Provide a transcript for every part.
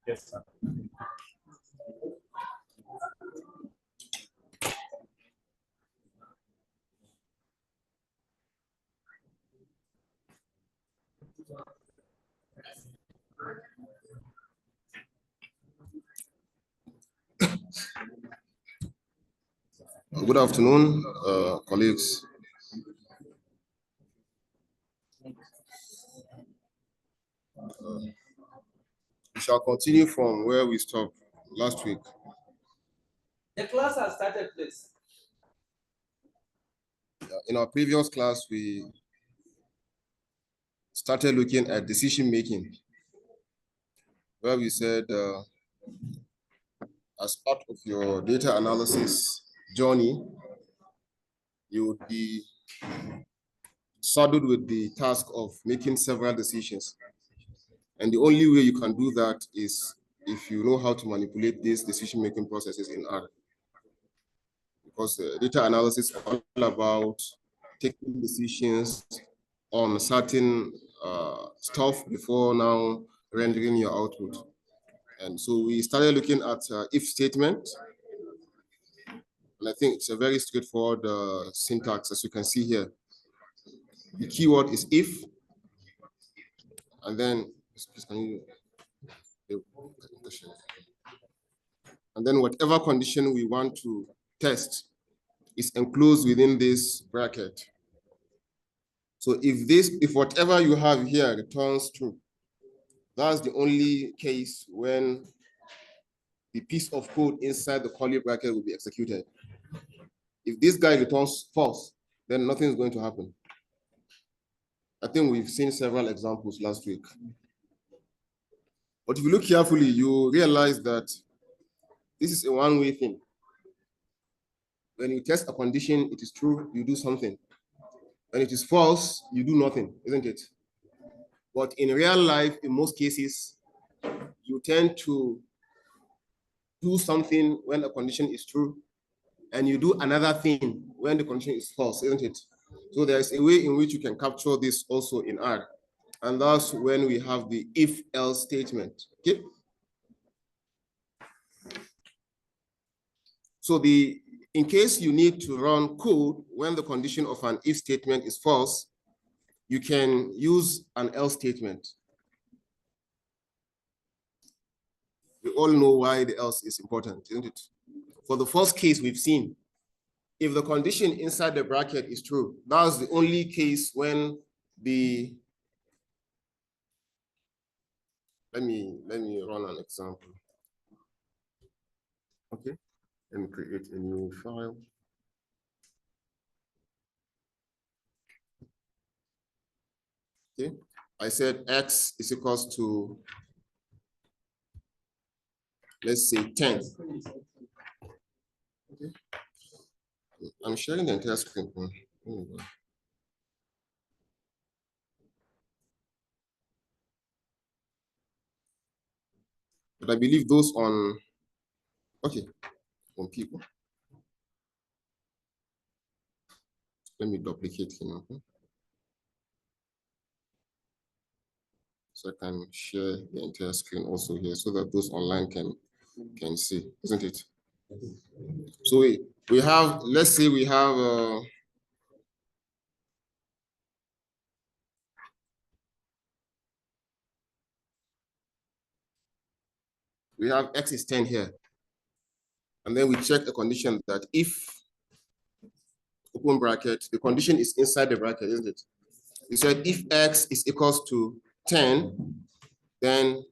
Yes, sir. Good afternoon, colleagues. We shall continue from where we stopped last week. The class has started, please. In our previous class, we started looking at decision making, where we said as part of your data analysis journey, you would be saddled with the task of making several decisions. And the only way you can do that is if you know how to manipulate these decision-making processes in R. Because data analysis is all about taking decisions on certain stuff before now rendering your output. And so we started looking at if statement. And I think it's a very straightforward syntax, as you can see here. The keyword is if, and then whatever condition we want to test is enclosed within this bracket. So if whatever you have here returns true, that's the only case when the piece of code inside the curly bracket will be executed. If this guy returns false, then nothing is going to happen. I think we've seen several examples last week. But if you look carefully, you realize that this is a one-way thing. When you test a condition, it is true, you do something. When it is false, you do nothing, isn't it? But in real life, in most cases, you tend to do something when a condition is true, and you do another thing when the condition is false, isn't it? So there's a way in which you can capture this also in R. And that's when we have the if-else statement, okay? So in case you need to run code when the condition of an if statement is false, you can use an else statement. We all know why the else is important, isn't it? For the first case we've seen, if the condition inside the bracket is true, that's the only case when let me run an example. Okay, let me create a new file. Okay, I said X is equals to, let's say 10. Okay. I'm sharing the entire screen. But I believe those on, okay, on people. Let me duplicate him. Okay? So I can share the entire screen also here so that those online can see, isn't it? So we have, let's say we have X is 10 here. And then we check a condition that if, open bracket, the condition is inside the bracket, isn't it? We said if X is equals to 10, then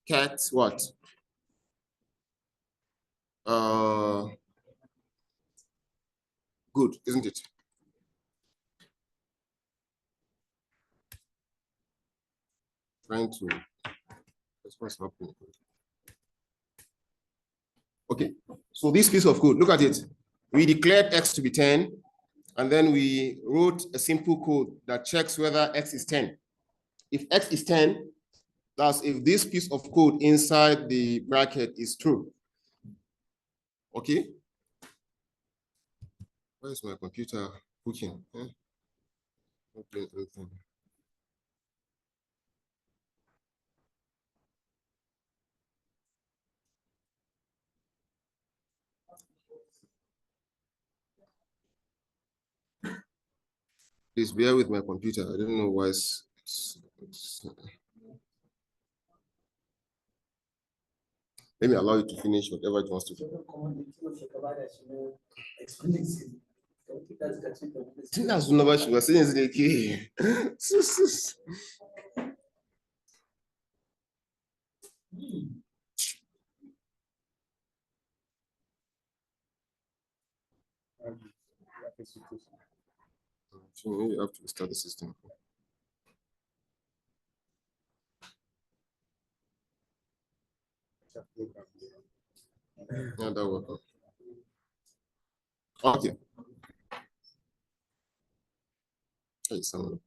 cat what? Good, isn't it? Trying to, that's what's happening. Okay, so this piece of code, look at it. We declared X to be 10, and then we wrote a simple code that checks whether X is 10. If X is 10, that's if this piece of code inside the bracket is true. Okay. Where is my computer hooking? Not doing anything. Please bear with my computer. I don't know why let me allow you to finish whatever it wants to do. You have to start the system. Yeah, that work. Okay. Hey, someone.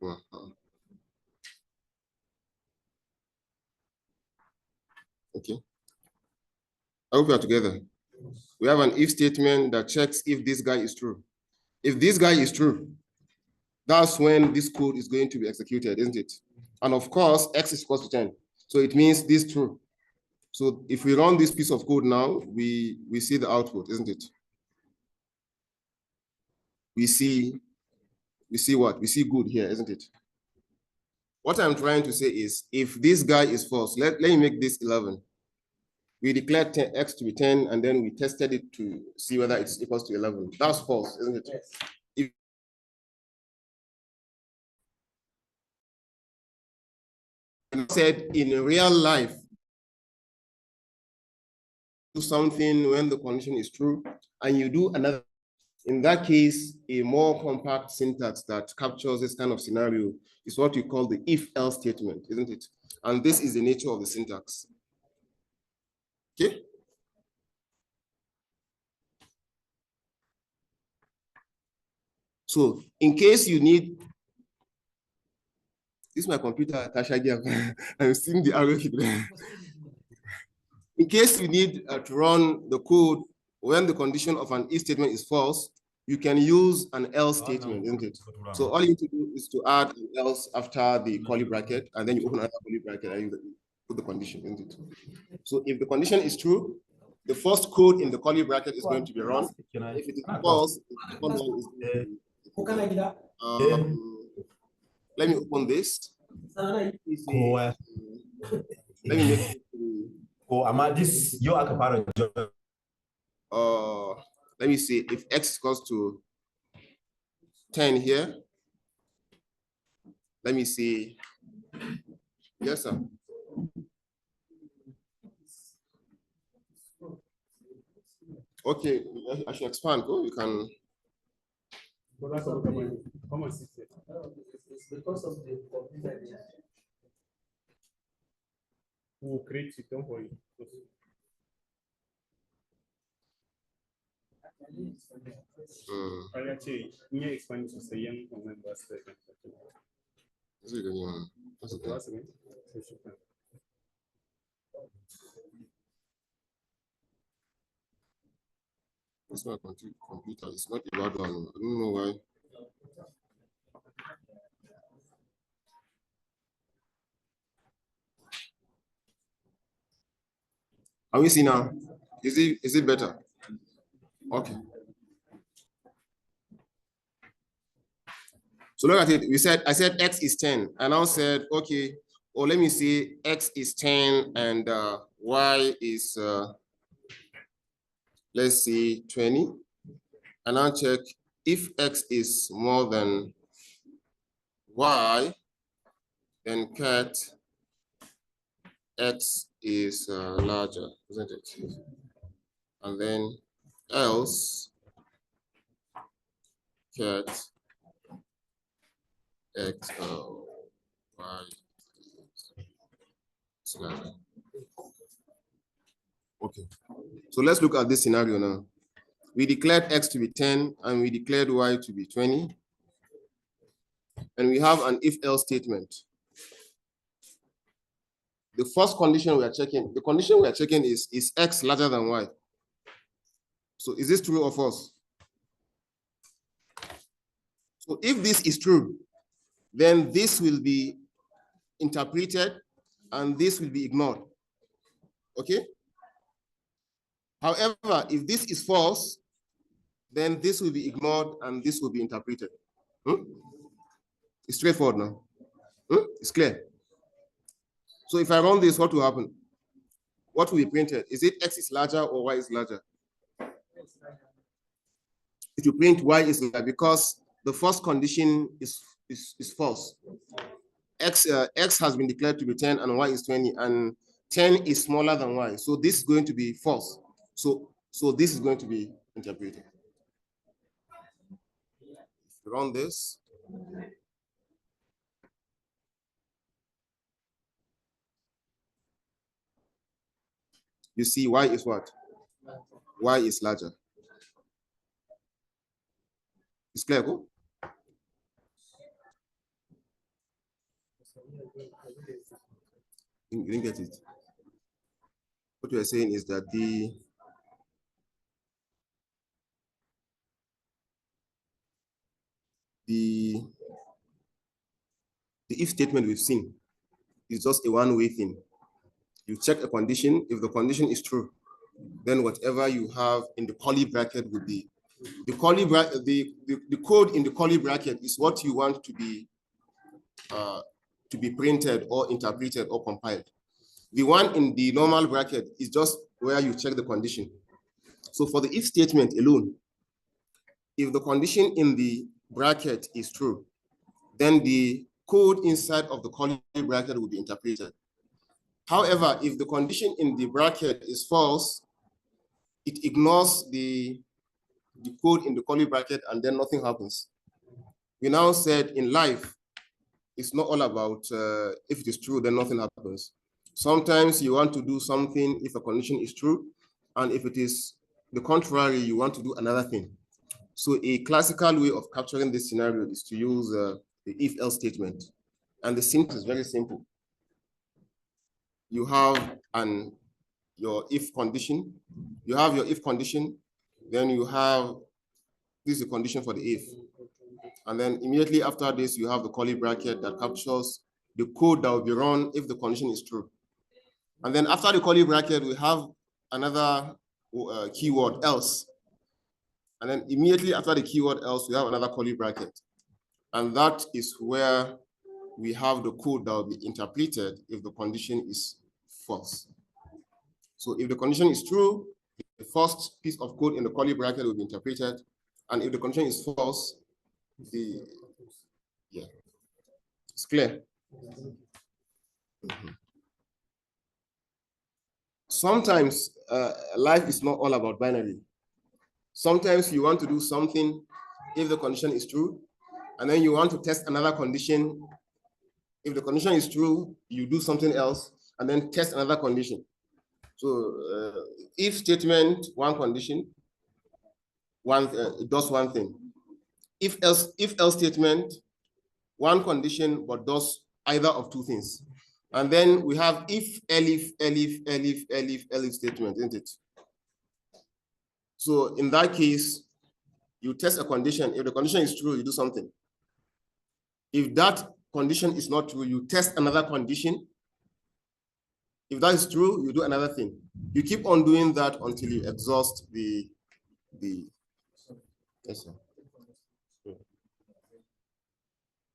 Okay. I hope we are together. We have an if statement that checks if this guy is true. If this guy is true, that's when this code is going to be executed, isn't it? And of course, x is equal to 10. So it means this is true. So if we run this piece of code now, we see the output, isn't it? We see what? We see good here, isn't it? What I'm trying to say is, if this guy is false, let me make this 11. We declared x to be 10, and then we tested it to see whether it's equals to 11. That's false, isn't it? Yes. If said in real life, do something when the condition is true, and you do another, in that case, a more compact syntax that captures this kind of scenario is what we call the if-else statement, isn't it? And this is the nature of the syntax. Okay? So in case you need, this is my computer, I'm seeing the arrow here. In case you need to run the code when the condition of an if statement is false, you can use an else statement, isn't it? So all you need to do is to add an else after the curly bracket, and then you open another curly bracket and you put the condition, isn't it? So if the condition is true, the first code in the curly bracket is going to be run. If it is false, the second one is going to be, let me open this. Let me make it. Let me see if x equals to 10 here. Let me see. Yes, sir. Okay, I should expand. Oh, you can. It's because of the computer. We'll create it, don't worry. It's not a computer, it's not a bad one. I don't know why. Are we see now? Is it better? Okay. So look at it. I said x is 10. I now said, okay, or let me see, x is 10 and y is let's see 20. And I'll check if x is more than y, then cat x is larger, isn't it? And then else cat x y is larger. Okay, so let's look at this scenario now. We declared x to be 10 and we declared y to be 20. And we have an if-else statement. The first condition we are checking, the condition we are checking is x larger than y? So is this true or false? So if this is true, then this will be interpreted and this will be ignored. Okay? However, if this is false, then this will be ignored and this will be interpreted. It's straightforward now. It's clear. So if I run this, what will happen? What will be printed? Is it X is larger or Y is larger? It will print Y is larger because the first condition is false. X has been declared to be 10 and Y is 20, and 10 is smaller than Y. So this is going to be false. So this is going to be interpreted. If you run this, you see Y is what? Y is larger. It's clear, go? You didn't get it. What we are saying is that the if statement we've seen is just a one-way thing. You check a condition. If the condition is true, then whatever you have in the curly bracket would be the curly bracket. The code in the curly bracket is what you want to be printed or interpreted or compiled. The one in the normal bracket is just where you check the condition. So for the if statement alone, if the condition in the bracket is true, then the code inside of the curly bracket will be interpreted. However, if the condition in the bracket is false, it ignores the code in the curly bracket and then nothing happens. We now said in life, it's not all about if it is true, then nothing happens. Sometimes you want to do something if a condition is true, and if it is the contrary, you want to do another thing. So a classical way of capturing this scenario is to use the if-else statement. And the syntax is very simple. You have your if condition. You have your if condition, then you have this is a condition for the if. And then immediately after this, you have the curly bracket that captures the code that will be run if the condition is true. And then after the curly bracket, we have another keyword else. And then immediately after the keyword else, we have another curly bracket. And that is where we have the code that will be interpreted if the condition is false. So if the condition is true, the first piece of code in the curly bracket will be interpreted. And if the condition is false, it's clear. Sometimes life is not all about binary. Sometimes you want to do something if the condition is true, and then you want to test another condition. If the condition is true, you do something else, and then test another condition. So if statement, one condition, it does one thing. If else statement, one condition, but does either of two things. And then we have if, elif statement, isn't it? So in that case, you test a condition. If the condition is true, you do something. If that condition is not true, you test another condition. If that is true, you do another thing. You keep on doing that until you exhaust the yes, sir.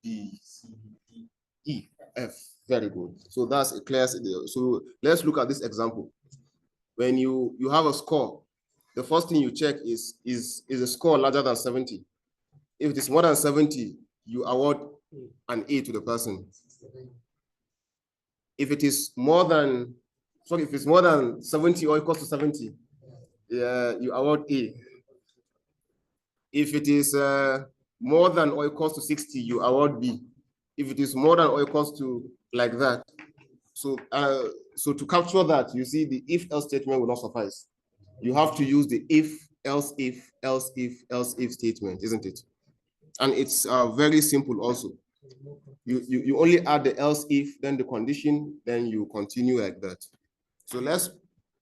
D, C, D, E, F. Very good. So that's a clear. So let's look at this example. When you have a score, the first thing you check is a score larger than 70? If it is more than 70, you award an A to the person. If it is more than, sorry, if it's more than 70 or equals to 70, you award A. If it is more than or equals to 60, you award B. If it is more than or equals to like that. So to capture that, you see the if-else statement will not suffice. You have to use the if, else if, else if, else if statement, isn't it? And it's very simple also. You only add the else if, then the condition, then you continue like that. So let's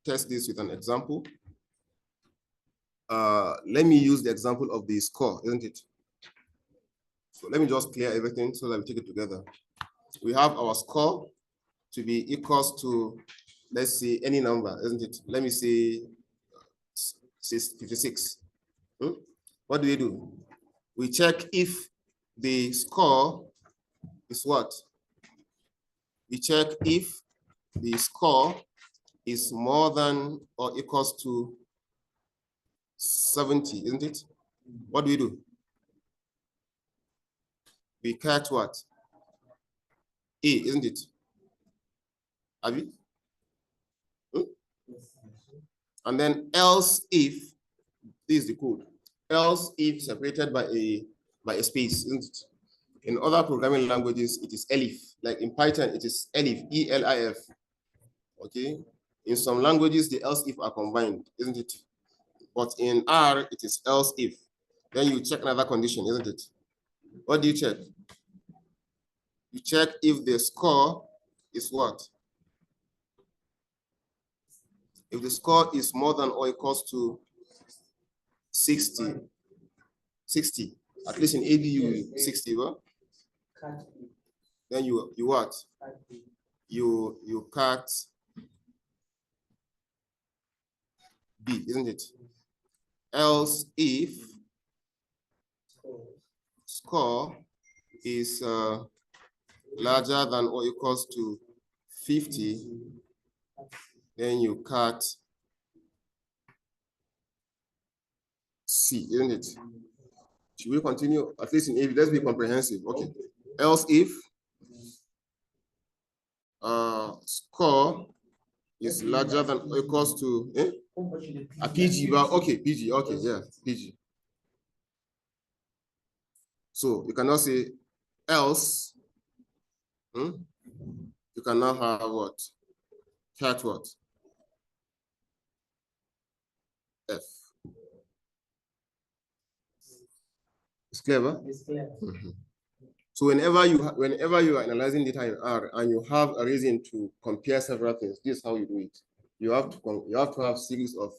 test this with an example. Let me use the example of the score, isn't it? So let me just clear everything so that we take it together. We have our score to be equals to, let's say, any number, isn't it? Let me say 56. What do? We check if the score is what? We check if the score is more than or equals to 70, isn't it? What do? We catch what? A, isn't it? Have you? And then else if, this is the code, else if separated by a space, isn't it? In other programming languages, it is elif. Like in Python, it is elif, E-L-I-F. Okay. In some languages, the else if are combined, isn't it? But in R, it is else if. Then you check another condition, isn't it? What do you check? You check if the score is what? If the score is more than or equals to 60, at least in ADU, 60, well, then you what? You cut B, isn't it? Else if score is larger than or equals to 50, then you cut C, isn't it? Should we continue? At least in A, let's be comprehensive. Okay. Else if score is larger than or equals to a PG, but okay, PG, okay, yeah, PG. So you cannot say else. You can now have what? Cat what? F. It's clever. It's clear. So whenever you are analyzing data in R and you have a reason to compare several things, this is how you do it. You have to have series of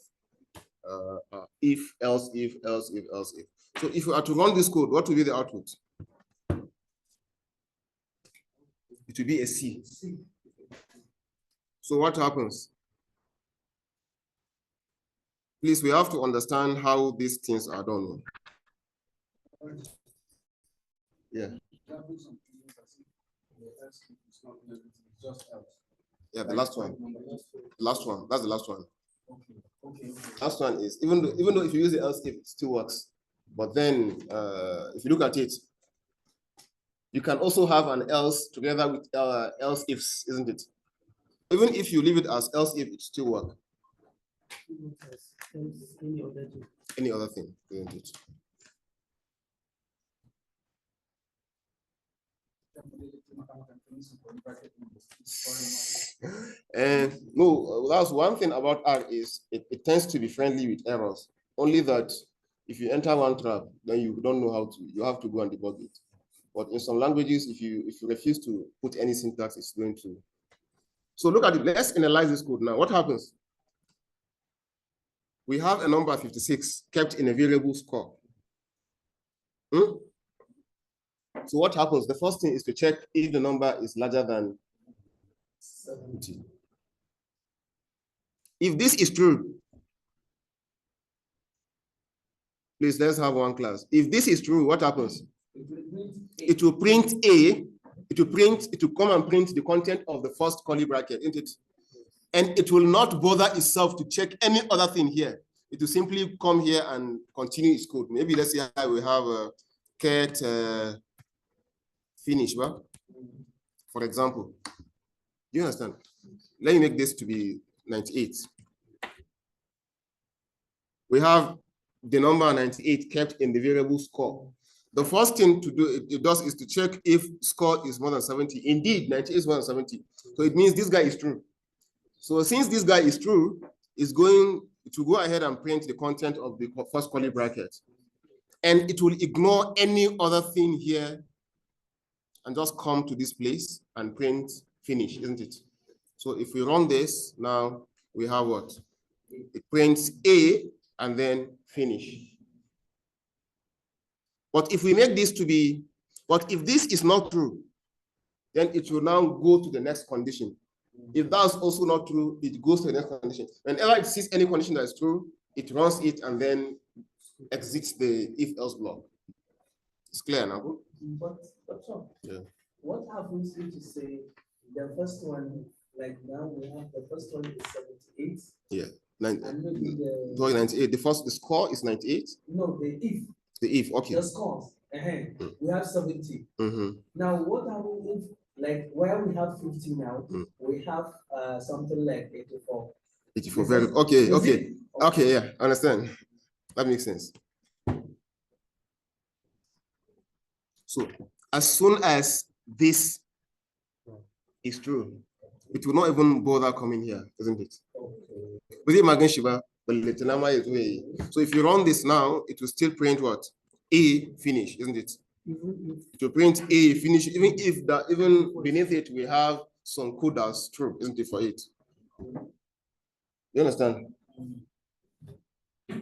if, else, if, else, if, else, if. So if you are to run this code, what will be the output? It will be a C. So what happens? Please, we have to understand how these things are done. Yeah. Yeah, the last one. Last one. That's the last one. Okay. Last one is even though if you use the else if, it still works. But then if you look at it, you can also have an else together with else ifs, isn't it? Even if you leave it as else if, it still work. Any other thing, isn't it? And no, that's one thing about R is it tends to be friendly with errors. Only that if you enter one trap, then you don't know how to. You have to go and debug it. But in some languages, if you refuse to put any syntax, it's going to. So look at it. Let's analyze this code now. What happens? We have a number 56 kept in a variable score. So what happens? The first thing is to check if the number is larger than 70. If this is true, please, let's have one class. If this is true, what happens? It will print A. It will come and print the content of the first curly bracket, isn't it? And it will not bother itself to check any other thing here. It will simply come here and continue its code. Maybe let's say we have a cat finish, well, for example. Do you understand? Let me make this to be 98. We have the number 98 kept in the variable score. The first thing to do it does is to check if score is more than 70. Indeed, 98 is more than 70. So it means this guy is true. So since this guy is true, it's going to go ahead and print the content of the first curly bracket. And it will ignore any other thing here and just come to this place and print finish, isn't it? So if we run this, now we have what? It prints A and then finish. But if we make this to be, but if this is not true, then it will now go to the next condition. If that's also not true, it goes to the next condition. Whenever it sees any condition that is true, it runs it and then exits the if-else block. It's clear now? But Yeah. what happens if you say the first one, like now we have the first one is 78? Yeah. And maybe the 98. The score is 98. no, the if The if, okay. the scores, we have 70. Now what happens if, like where we have 50 now, we have something like 84? 84. Very okay, okay. Okay, yeah, understand. That makes sense. So as soon as this is true, it will not even bother coming here, isn't it? With it, Shiva, so if you run this now, it will still print what? A finish, isn't it? It will print A finish, even if that even beneath it we have some code that's true, isn't it, for it? You understand? Yeah.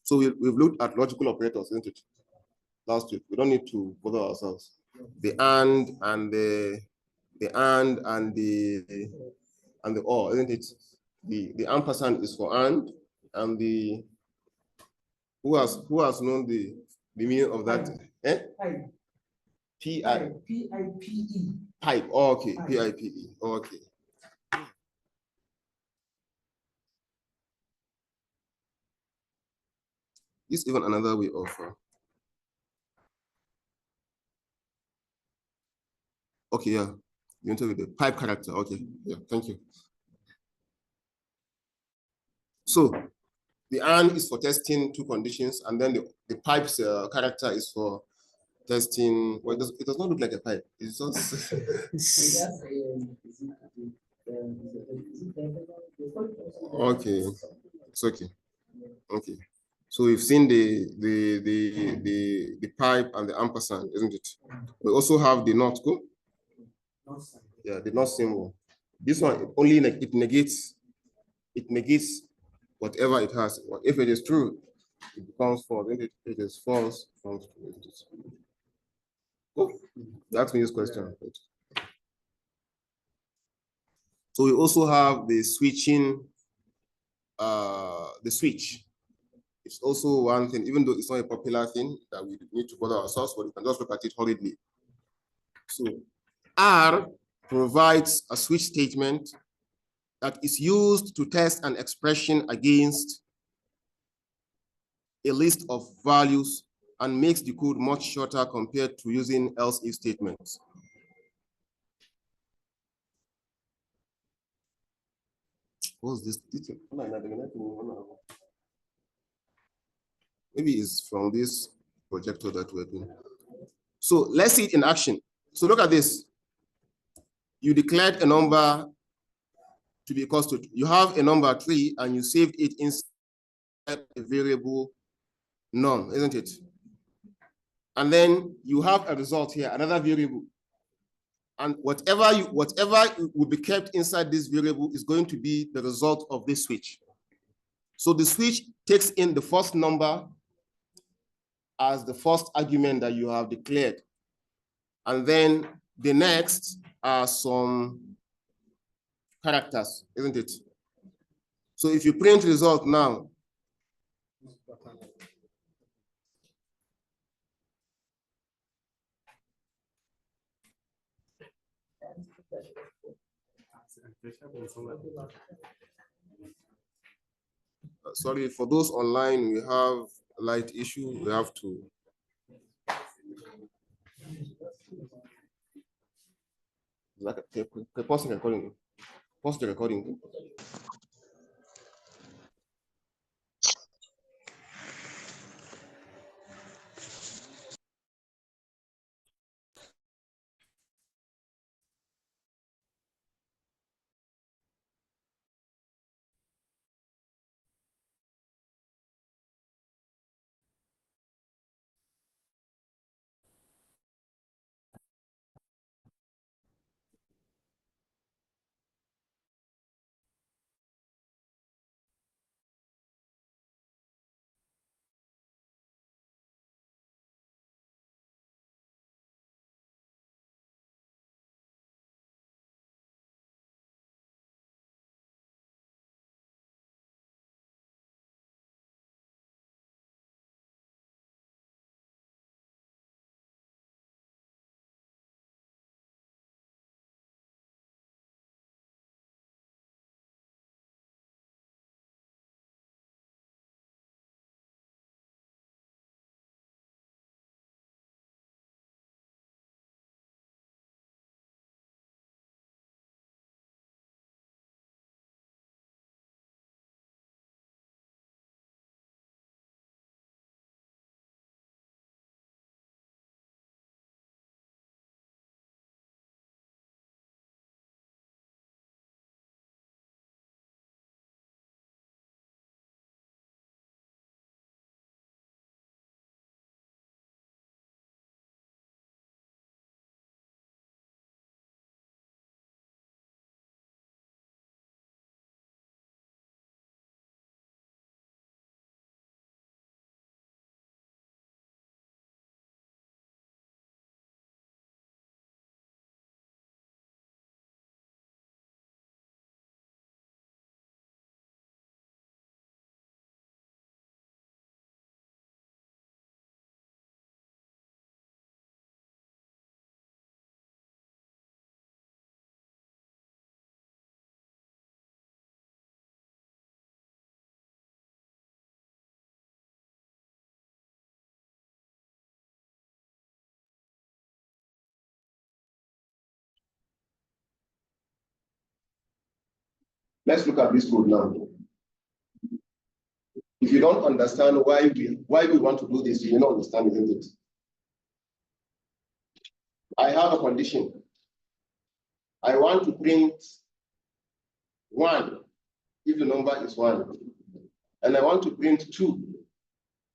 So we've looked at logical operators, isn't it? Last week. We don't need to bother ourselves. The and the or, isn't it? The ampersand is for and the who has known the meaning of that? P-I-P-E. Pipe. Oh, okay. P-I-P-E. Oh, okay. This is even another way of okay, yeah. You enter with the pipe character. Okay, yeah, thank you. So the and is for testing two conditions, and then the pipe's character is for testing. Well, it does not look like a pipe. It's just. Okay, it's okay. Okay. So we've seen the pipe and the ampersand, isn't it? We also have the not go. Yeah, the not symbol. This one only it negates whatever it has. If it is true, it becomes false. If it is false, it becomes true. Oh, that's me this question. So we also have the switching, the switch. It's also one thing, even though it's not a popular thing that we need to bother ourselves, but we can just look at it hurriedly. So R provides a switch statement that is used to test an expression against a list of values and makes the code much shorter compared to using else if statements. What's this? Maybe it's from this projector that we're doing. So let's see it in action. So look at this. You declared a number to be equal to, you have a number 3 and you saved it inside a variable num, isn't it? And then you have a result here, another variable. And whatever will be kept inside this variable is going to be the result of this switch. So the switch takes in the first number as the first argument that you have declared. And then the next are some characters, isn't it? So if you print result now, sorry, for those online, we have a light issue. We have to. Like a pause the recording. Pause the recording. Let's look at this code now. If you don't understand why we want to do this, you don't understand, isn't it? I have a condition. I want to print 1 if the number is 1. And I want to print 2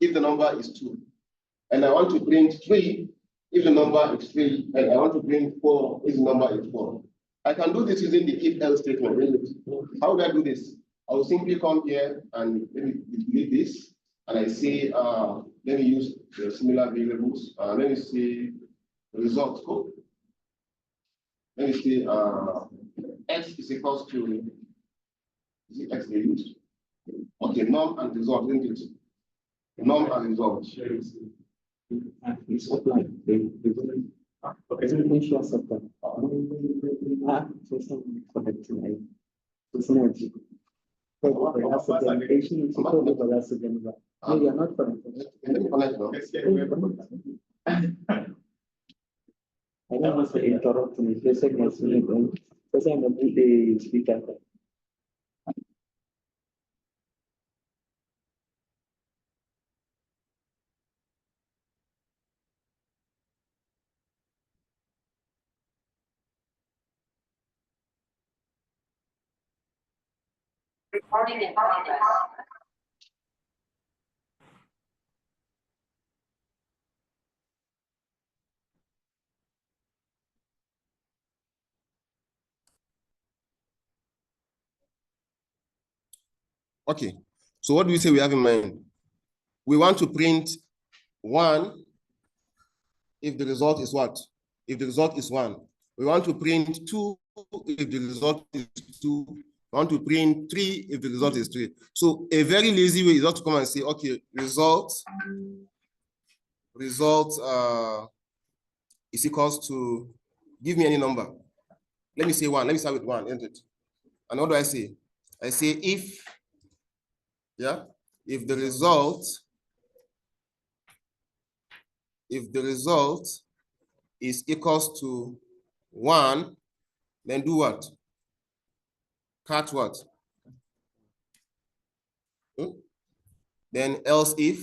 if the number is 2. And I want to print 3 if the number is 3. And I want to print 4 if the number is 4. I can do this using the if-else statement. How do I do this? I will simply come here and let me delete this. And I say, let me use the similar variables. Let me say result code. Let me say x is equals to, is it x they use? Okay, norm and result, isn't it? Norm and result. It's offline. Okay, so we show something. You're not I don't want to interrupt me. Just like my student, because I'm a multi speaker. Recording in progress. Okay, so what do we say we have in mind? We want to print 1 if the result is what? If the result is 1. We want to print 2 if the result is 2. We want to print 3 if the result is 3. So a very lazy way is not to come and say, okay, result is equals to, give me any number. Let me say 1. Let me start with 1, isn't it? And what do I say? I say if the result is equals to 1, then do what? Cut what? Then else if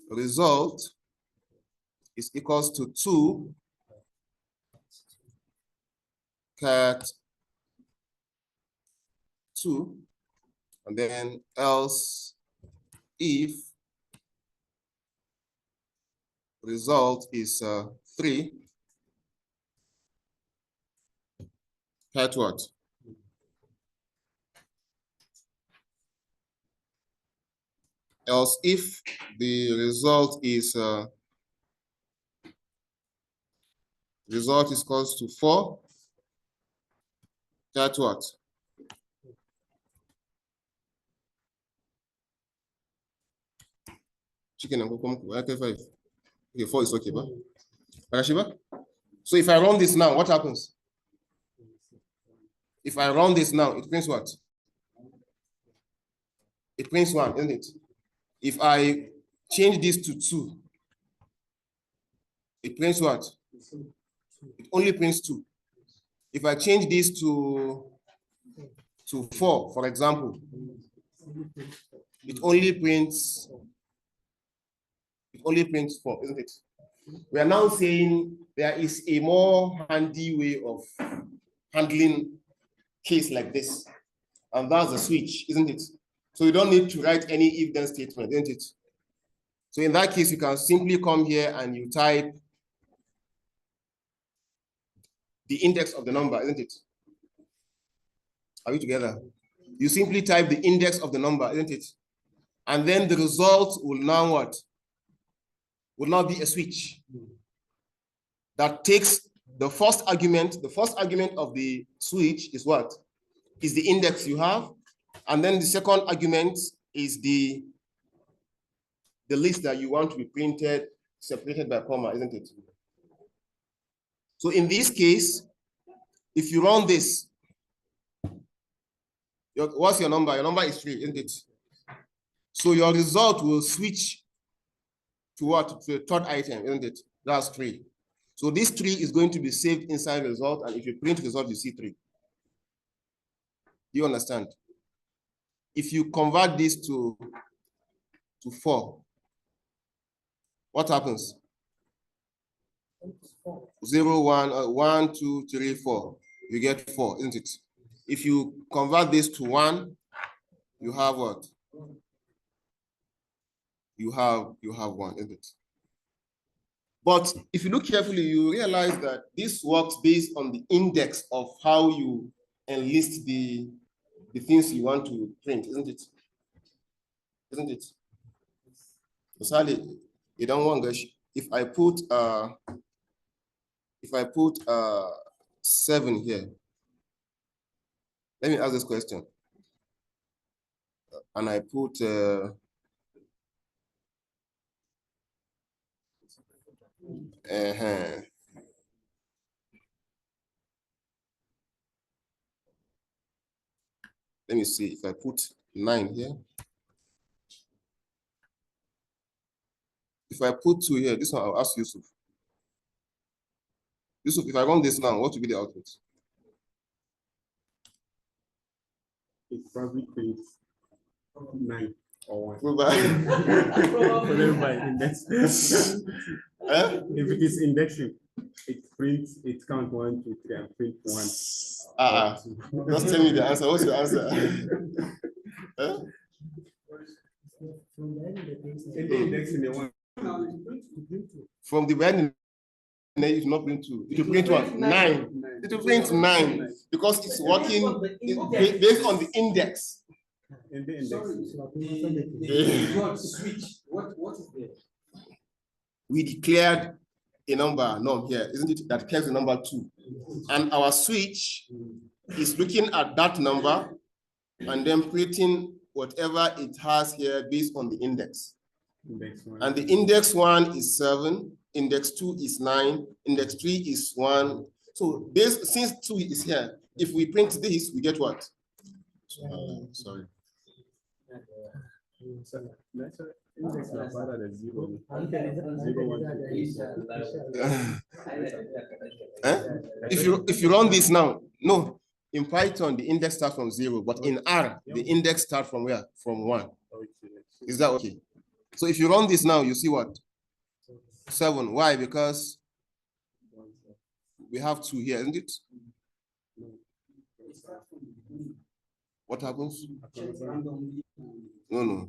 result is equals to 2, cut 2, and then else if result is 3, cut what? Else if the result is equals to 4, cut what? Chicken and cocoa, okay, 5. Okay, 4 is okay, but so if I run this now, what happens? If I run this now, it prints what? It prints 1, isn't it? If I change this to 2, it prints what? It only prints 2. If I change this to 4, for example, it only prints 4, isn't it? We are now saying there is a more handy way of handling case like this, and that's the switch, isn't it? So you don't need to write any if-then statement, isn't it? So in that case, you can simply come here and you type the index of the number, isn't it? Are we together? You simply type the index of the number, isn't it? And then the result will now what? Will now be a switch that takes the first argument. The first argument of the switch is what? Is the index you have. And then the second argument is the list that you want to be printed, separated by comma, isn't it? So in this case, if you run this, what's your number? Your number is 3, isn't it? So your result will switch to what? To the third item, isn't it? That's 3. So this 3 is going to be saved inside result, and if you print result, you see 3. Do you understand? If you convert this to 4, what happens? 0, 1, 1, 2, 3, 4. You get 4, isn't it? If you convert this to 1, you have what? You have 1, isn't it? But if you look carefully, you realize that this works based on the index of how you enlist the things you want to print, isn't it? Isn't it? Sally, you don't want to. If I put 7 here, let me ask this question. And I put let me see if I put 9 here. If I put 2 here, this one I'll ask Yusuf. Yusuf, if I run this now, what will be the output? It probably prints 9 or 1. Followed by index. Eh? If it is indexing, it count 1, 2, 3, and print 1. Just tell me the answer. What's your answer? Huh? In the indexing, the one. From the beginning, it will not print 2. It will print what? 9. It will print 9 because it's working based on the index. In the index. Switch. What is there? We declared a norm here, isn't it? That carries the number 2. And our switch is looking at that number and then printing whatever it has here based on the index. And the index 1 is 7, index 2 is 9, index 3 is 1. So since 2 is here, if we print this, we get what? Sorry. Index is better than 0. If you run this now, no. In Python, the index starts from 0, but in R, the index starts from where? From 1. Is that okay? So if you run this now, you see what? 7. Why? Because we have 2 here, isn't it? What happens? No.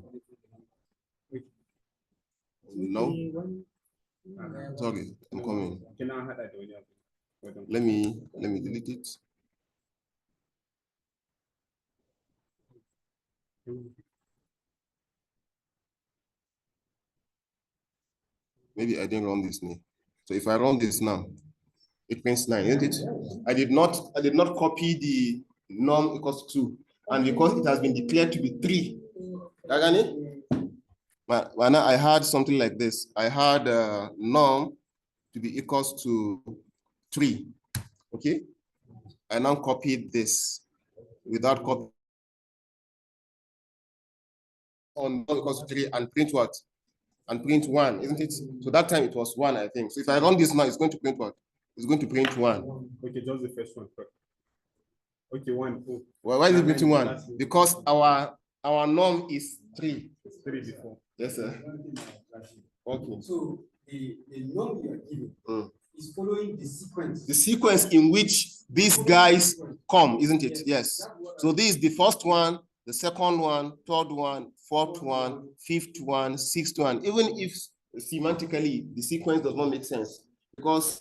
No. Sorry, I'm coming. Let me delete it. Maybe I didn't run this now. So if I run this now, it prints 9, isn't it? I did not copy the norm equals 2, and because it has been declared to be 3. When I had something like this, I had norm to be equals to 3. Okay, I now copied this without copy on norm equals to 3 and print what? And print 1, isn't it? So that time it was 1, I think. So if I run this now, it's going to print what? It's going to print 1. Okay, just the first one. Okay, 1. Oh. Well, why is it printing 1? Because our norm is 3. It's 3 before. Yes, sir. Okay. So the norm you are giving is following the sequence. The sequence in which these guys come, isn't it? Yes. So this is the first one, the second one, third one, fourth one, fifth one, sixth one. Even if semantically the sequence does not make sense, because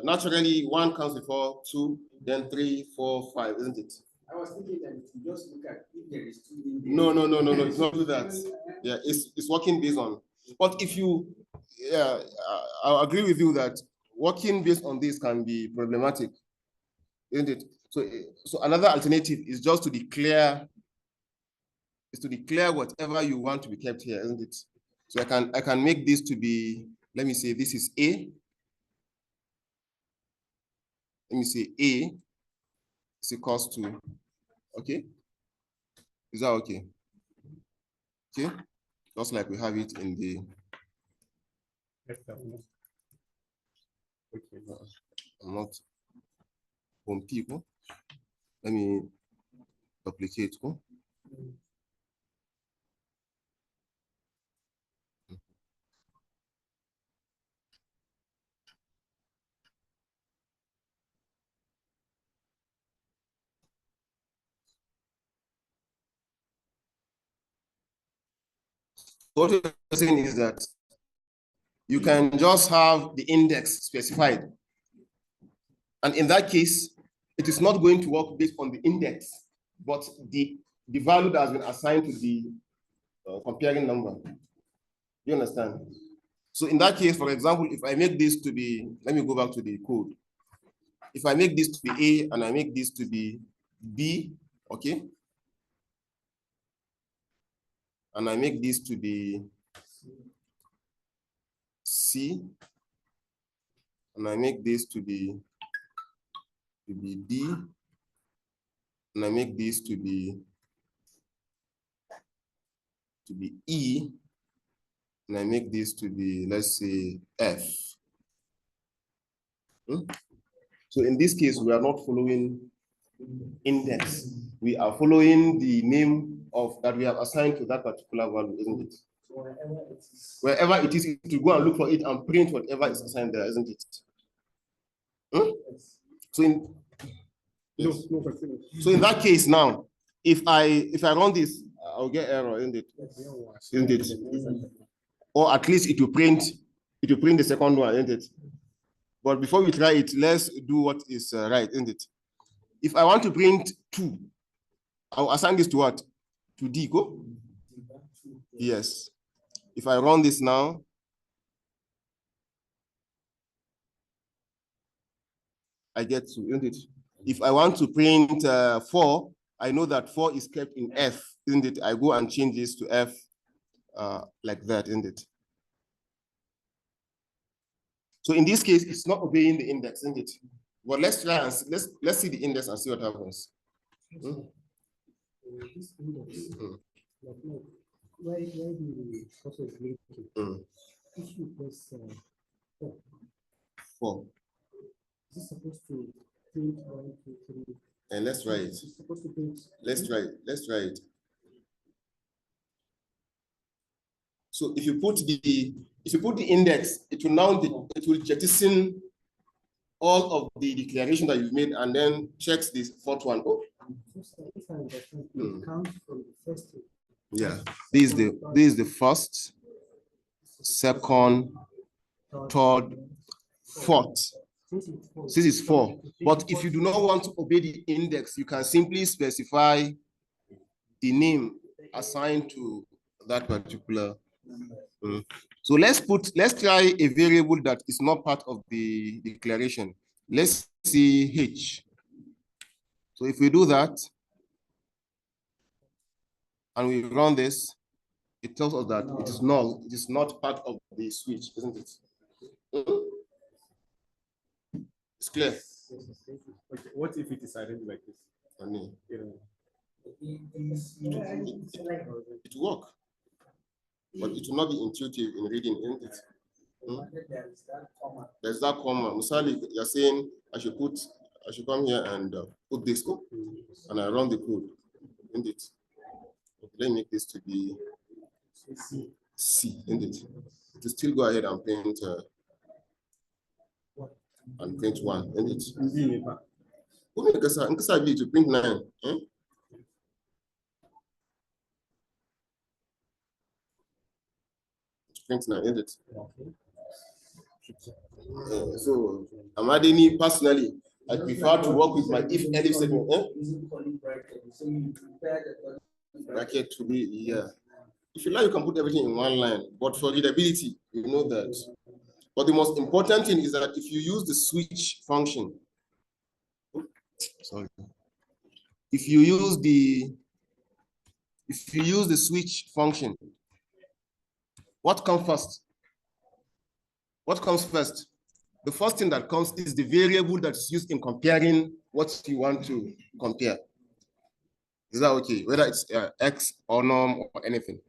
naturally 1 comes before 2, then 3, 4, 5, isn't it? I was thinking that you just look at if there is 2 in there. No, it's not do that. Yeah, it's working based on. But if you, I agree with you that working based on this can be problematic, isn't it? So another alternative is just to declare whatever you want to be kept here, isn't it? So I can make this to be, let me say this is A. Let me say A is equals to, okay? Is that okay? Okay, just like we have it in the Okay, no. I'm not home people. Let me duplicate. What you're saying is that you can just have the index specified. And in that case, it is not going to work based on the index, but the value that has been assigned to the comparing number. You understand? So in that case, for example, if I make this to be, let me go back to the code. If I make this to be A and I make this to be B, okay? And I make this to be C, and I make this to be D, and I make this to be E, and I make this to be, let's say, F. So in this case, we are not following index. We are following the name of that we have assigned to that particular value, isn't it? Wherever it is, it will go and look for it and print whatever is assigned there, isn't it? So in yes. So in that case now, if I run this, I'll get error, isn't it? Isn't it? Or at least it will print the second one, isn't it? But before we try it, let's do what is right, isn't it? If I want to print 2, I'll assign this to what? To D, go? Yes. If I run this now, I get 2, isn't it? If I want to print 4, I know that 4 is kept in F, isn't it? I go and change this to F like that, isn't it? So in this case, it's not obeying the index, isn't it? But let's try and let's see the index and see what happens. This index, why the process linking? Issue plus 4. Is this supposed to print 1, 2, 3? And let's try it. It's supposed to print. Let's try it. Let's try it. So if you put the index, it will jettison all of the declaration that you've made and then checks this 4th one. Oh. If I understand, it counts from the first two. Yeah. This is the first, second, third, fourth. This is 4. But if you do not want to obey the index, you can simply specify the name assigned to that particular. So let's try a variable that is not part of the declaration. Let's see H. So if we do that and we run this, it tells us that it is null. It is not part of the switch, isn't it? It's clear. Okay. What if it is arranged like this? It will work, but it will not be intuitive in reading, isn't it? There's that comma. Musali, you're saying I should come here and put this, and I run the code, isn't it? Okay, let me make this to be C, isn't it? It will still go ahead and print 1, isn't it? To print 9. Print 9, isn't it? So I'm adding it personally. I prefer to work with my if-elif statement. Bracket to be, yeah. If you like, you can put everything in one line, but for readability, you know that. But the most important thing is that if you use the switch function, sorry, if you use the switch function, what comes first? What comes first? The first thing that comes is the variable that is used in comparing what you want to compare. Is that okay? Whether it's X or norm or anything.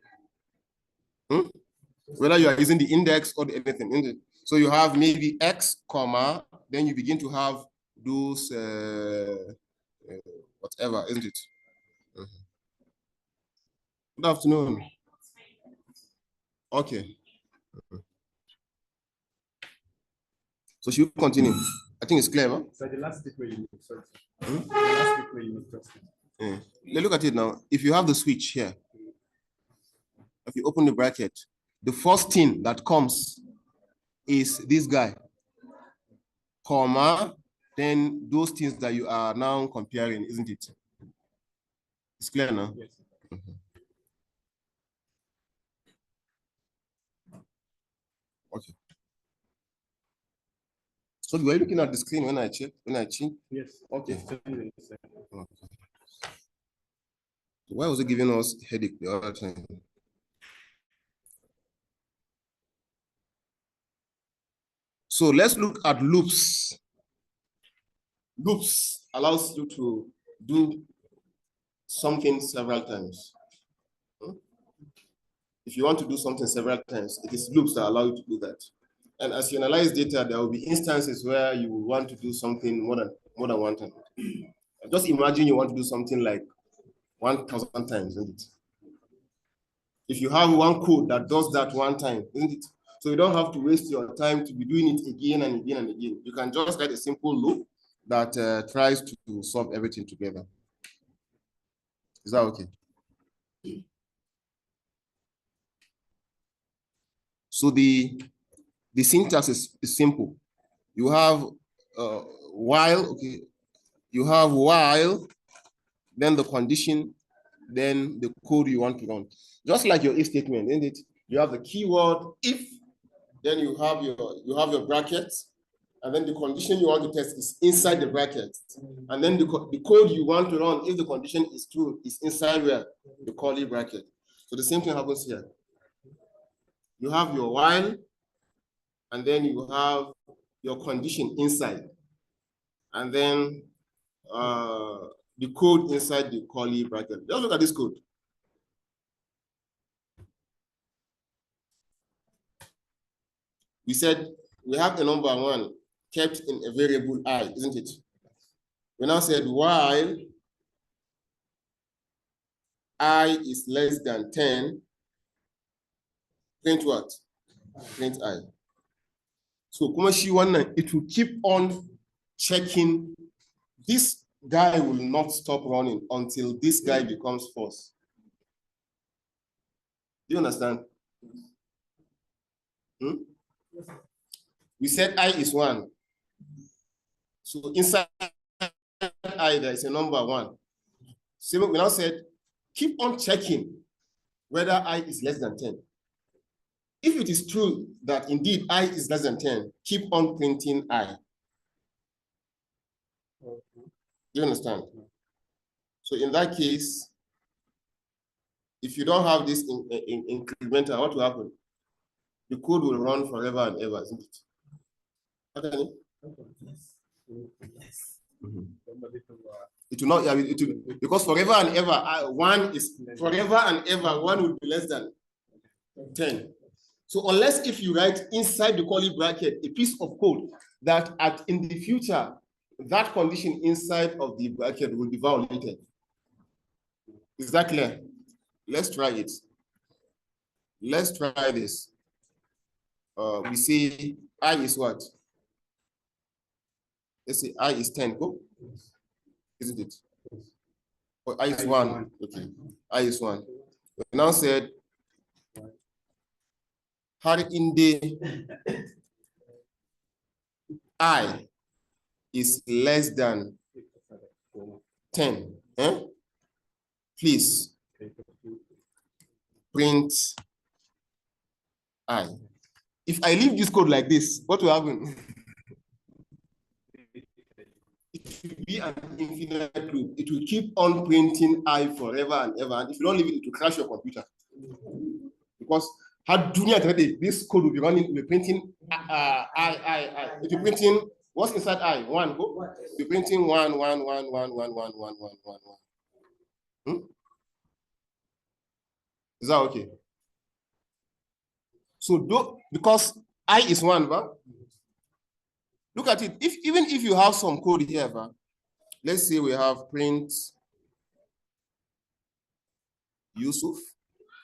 Whether you are using the index or anything. So you have maybe X, comma, then you begin to have those whatever, isn't it? Good afternoon. Okay. So should we continue? I think it's clear, huh? So the last bit where you need to the last bit where you need to Yeah. Look at it now. If you have the switch here, if you open the bracket, the first thing that comes is this guy, comma, then those things that you are now comparing, isn't it? It's clear now? Yes. Okay. So you were looking at the screen when I checked, Yes. Okay. Just tell me the second. Okay. Why was it giving us headache the other time? So let's look at loops. Loops allows you to do something several times. If you want to do something several times, it is loops that allow you to do that. And as you analyze data, there will be instances where you will want to do something more than one time. Just imagine you want to do something like 1,000 times, isn't it? If you have one code that does that one time, isn't it? So you don't have to waste your time to be doing it again and again and again. You can just write a simple loop that tries to solve everything together. Is that okay? So the syntax is simple. You have while, okay, you have while, then the condition, then the code you want to run. Just like your if statement, isn't it? You have the keyword if, then you have your brackets, and then the condition you want to test is inside the bracket. And then the code you want to run, if the condition is true, is inside where? The curly bracket. So the same thing happens here. You have your while, and then you have your condition inside. And then the code inside the curly bracket. Just look at this code. We said we have the number 1 kept in a variable I, isn't it? We now said while I is less than 10, print what? Print I. So it will keep on checking. This guy will not stop running until this guy becomes false. Do you understand? We said I is 1. So inside I, there is a number 1. So we now said, keep on checking whether I is less than 10. If it is true that indeed I is less than 10, keep on printing I. Do you understand? So in that case, if you don't have this incremental, what will happen? The code will run forever and ever, isn't it? Okay. It will not, it will, because forever and ever, 1 is forever and ever, 1 will be less than 10. So unless if you write inside the curly bracket a piece of code that in the future, that condition inside of the bracket will be violated. Is that clear? Let's try it. Let's try this. We say I is what? Let's say I is 10, go? Isn't it? Or I is 1. Okay. I is 1. We now said Hari inde I is less than 10. Eh? Please print I. If I leave this code like this, what will happen? It will be an infinite loop. It will keep on printing I forever and ever. And if you don't leave it, it will crash your computer. Because this code will be running, will be printing I. It will be printing, what's inside I? 1, go? It will be printing 1, 1, 1, 1, 1, 1, 1, 1, 1, 1. Is that okay? So because I is 1, but look at it. Even if you have some code here, but let's say we have print Yusuf,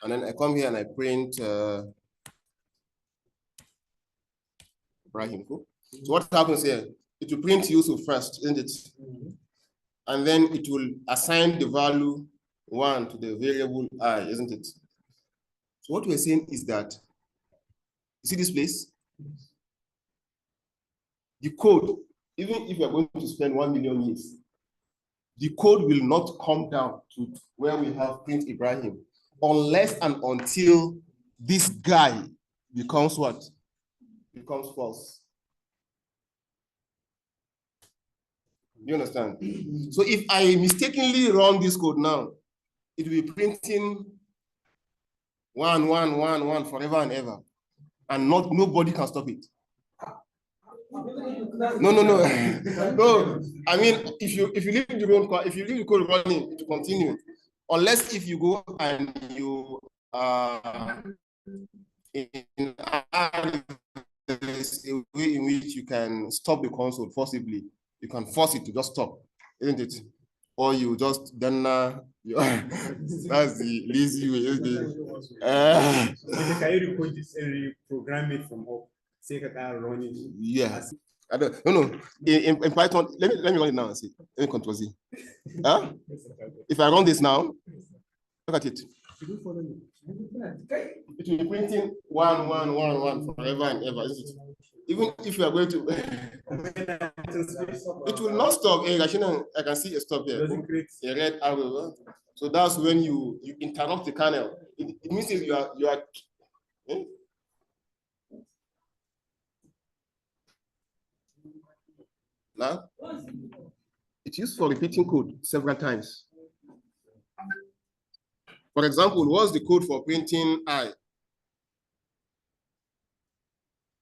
and then I come here and I print Ibrahim. So what happens here? It will print Yusuf first, isn't it? And then it will assign the value 1 to the variable I, isn't it? So what we're saying is that, you see this place? The code, even if you're going to spend 1 million years, the code will not come down to where we have print Ibrahim unless and until this guy becomes what? Becomes false. You understand? So if I mistakenly run this code now, it will be printing 1, 1, 1, 1 forever and ever, and nobody can stop it. No. No. I mean, if you leave the code running, it will continue, unless if you go and you there's a way in which you can stop the console forcibly. You can force it to just stop, isn't it? Or you just then that's the lazy way, isn't it? Can you record this and reprogram it from up? Say that I run it. Yeah. I don't no. In Python, let me run it now and see. Let me control Z. Huh? If I run this now, look at it. It will be printing 1, 1, 1, 1 forever and ever, isn't it? Even if you are going to, it will not stop. I can see a stop there. A red arrow. So that's when you interrupt the kernel. It means you are. Eh? Now, it's used for repeating code several times. For example, what's the code for printing I?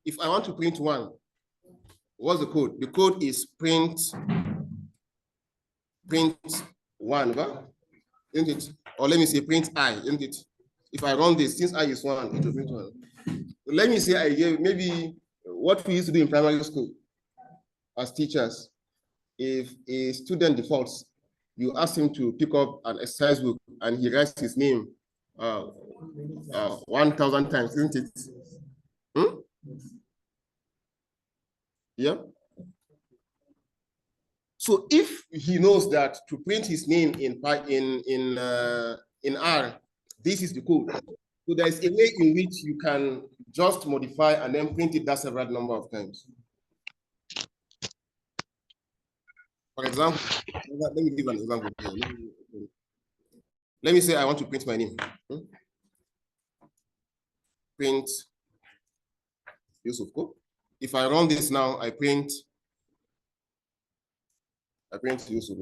If I want to print 1, what's the code? The code is print 1, right? Isn't it? Or let me say print I, isn't it? If I run this, since I is 1, it will print 1. Let me say I gave maybe what we used to do in primary school as teachers. If a student defaults, you ask him to pick up an exercise book and he writes his name 1,000 times, isn't it? Yeah. So if he knows that to print his name in R, this is the code. So there is a way in which you can just modify and then print it that several number of times. For example, let me give an example here. Let me say I want to print my name. Print Yusuf. If I run this now, I print Yusuf.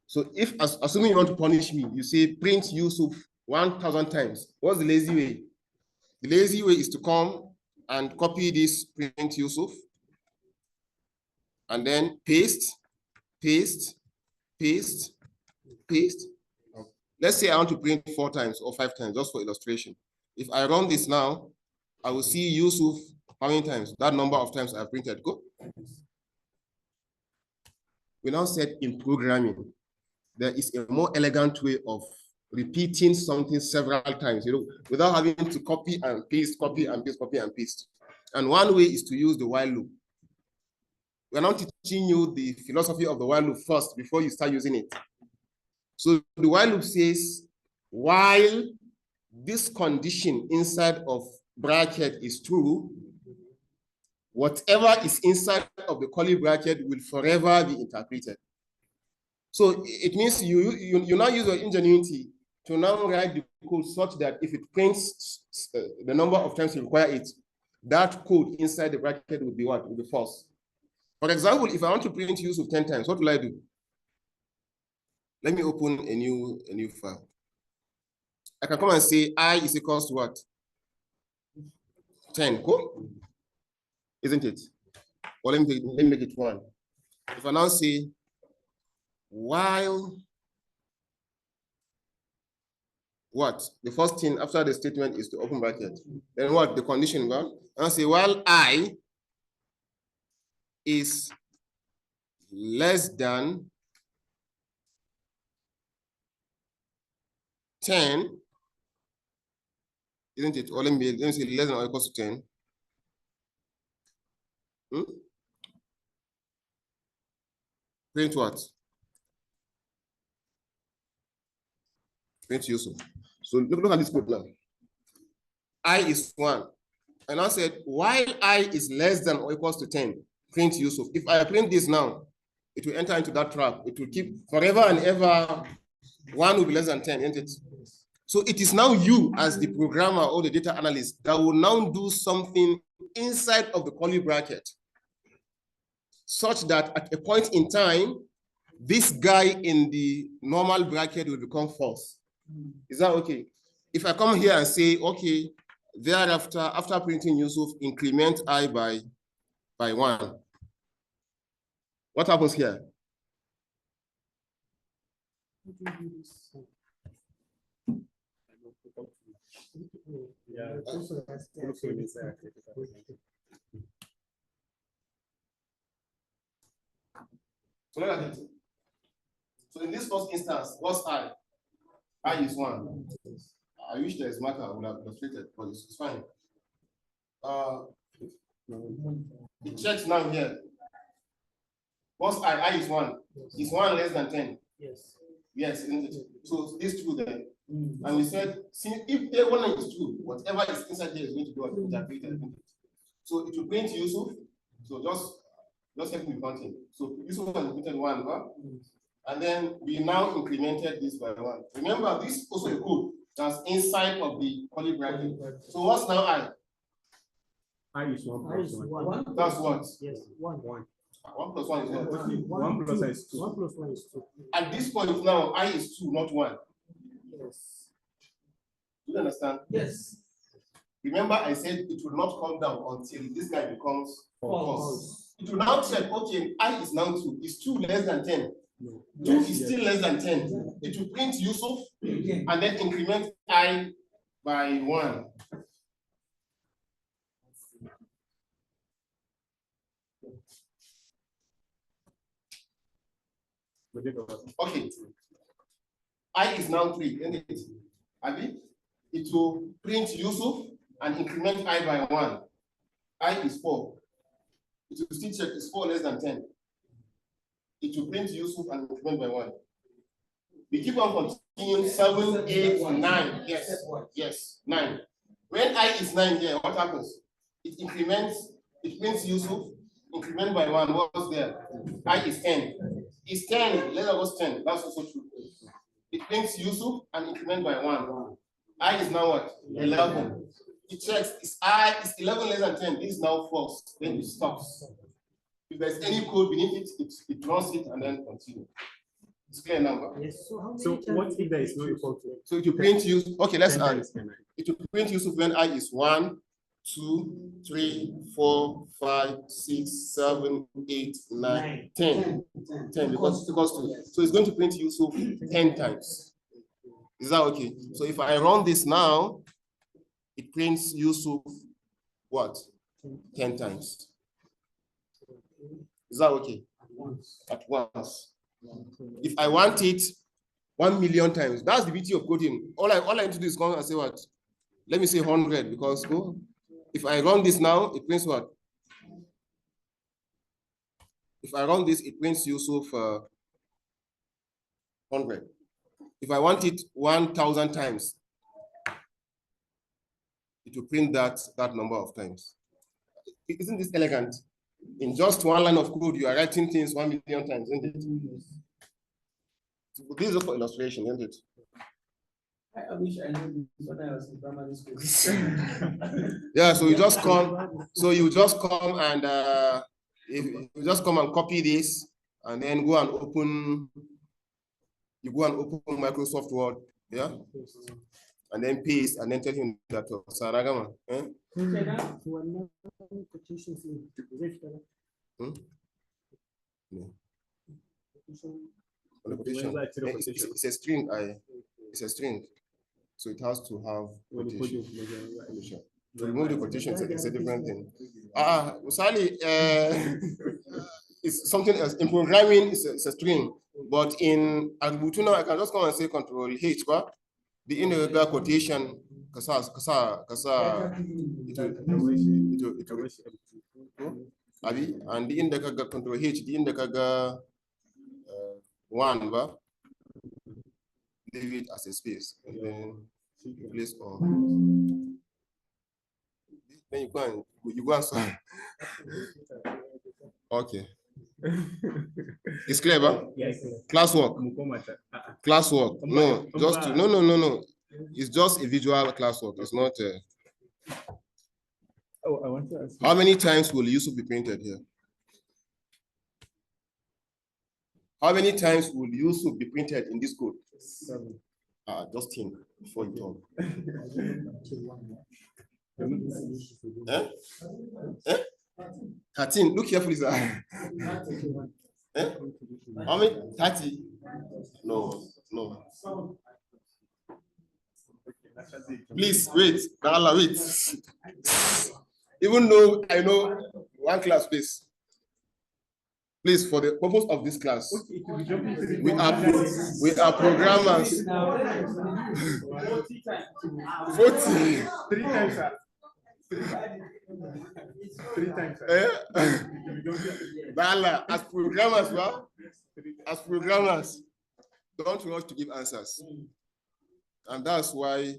So if, assuming you want to punish me, you say print Yusuf 1,000 times. What's the lazy way? The lazy way is to come and copy this print Yusuf and then paste. Let's say I want to print 4 times or 5 times, just for illustration. If I run this now, I will see Yusuf how many times? That number of times I've printed. Go. We now said in programming, there is a more elegant way of repeating something several times, without having to copy and paste, copy and paste, copy and paste. And one way is to use the while loop. We're not teaching you the philosophy of the while loop first before you start using it. So the while loop says, while this condition inside of bracket is true, whatever is inside of the curly bracket will forever be interpreted. So it means you now use your ingenuity to now write the code such that if it prints the number of times you require it, that code inside the bracket would be what? Would be false. For example, if I want to print Yusuf 10 times, what will I do? Let me open a new file. I can come and say I is equals to what? 10, cool? Isn't it? Or let me make it 1. If I now say while what? The first thing after the statement is the open bracket. Then what? The condition, God. And say, while I is less than 10, isn't it? Or let me say less than or equals to 10. Print what? Print Yusuf. So look at this code now. I is 1. And I said, while I is less than or equals to 10, print Yusuf. If I print this now, it will enter into that trap. It will keep forever and ever, 1 will be less than 10, isn't it? So it is now you as the programmer or the data analyst that will now do something inside of the curly bracket, such that at a point in time, this guy in the normal bracket will become false. Is that okay? If I come here and say, okay, thereafter, after printing Yusuf, increment I by 1. What happens here? Yeah. So look at it. So in this first instance, what's I? I is 1. I wish there's marker, I would have illustrated, but it's fine. It checks now here. What's I? I is 1. Is 1 less than 10? Yes. Yes, isn't it? So this true then. And we said, see, if A1 is true, whatever is inside here is going to be interpreted. So it will print Yusuf. So just help me counting. So Yusuf has printed 1, huh? And then we now incremented this by 1. Remember, this is also a code that's inside of the curly bracket. So what's now I? I is 1 plus 1. That's what? Yes, 1. 1 plus 1 is what? 1 plus I is 2. 1 plus 1 is 2. At this point now, I is 2, not 1. Yes. Do you understand? Yes. Remember, I said it will not come down until this guy becomes false. It will now check, okay, I is now 2. Is 2 less than 10? No. 2 is still less than 10. It will print Yusuf and then increment I by 1. Okay. I is now 3, isn't it? Abi? It will print Yusuf and increment I by 1. I is 4. It will still check is 4 less than 10. It will print Yusuf and increment by 1. We keep on continuing 7, 8, 9. Yes. Yes. 9. When I is 9 here, what happens? It increments, it prints Yusuf, increment by 1. What's there? I is 10. Is 10, let us 10. That's also true. It prints Yusuf and increment by 1. I is now what? 11. It checks, is I is 11 less than 10. This is now false. Then it stops. If there's any code beneath it, it runs it and then continue. It's clear number. Yes. So what if there is no equal to? So it will print Yusuf. Okay, let's add. 10. It will print Yusuf when I is 1, 2, 3, 4, 5, 6, 7, 8, 9, 10. 10 because it's equals to. So it's going to print Yusuf 10 times. Is that okay? So if I run this now, it prints Yusuf what? 10 times. Is that okay? At once. If I want it 1 million times, that's the beauty of coding. All I need to do is come and say what? Let me say 100 because if I run this now, it prints what? If I run this, it prints Yusuf 100. If I want it 1,000 times, it will print that number of times. Isn't this elegant? In just one line of code, you are writing things 1 million times, isn't it? This is for illustration, isn't it? I wish I knew this when I was in primary school. Yeah, so you just come. So you just come and you just come and copy this, and then go and open. You go and open Microsoft Word, yeah, and then paste, and then tell him that Saragama. Eh? No. It's a string. It's a string. So it has to have When you quotation. put information, To remove the quotation is a different thing. Sally, it's something else. In programming, it's a string, but in Agbutu now, I can just come and say Control H, but the irregular quotation, kasa, Abi, and the index Control H, the index 1, but leave it as a space, and then place all. Then you go and solve. Okay. It's clear, but yes. classwork. Classwork. No, just to, no. It's just a visual classwork. It's not. Oh, I want to ask. How many times will Yusuf be printed here? How many times will Yusuf be printed in this code? 7. Just think before you talk. 13. Look carefully, sir. How many? 30? No. Please wait. Wait. Even though I know one class, please. Please, for the purpose of this class, we are programmers. 40. 3 times, sir. 3 times. Bala, as programmers, well, as programmers, don't rush to give answers. And that's why,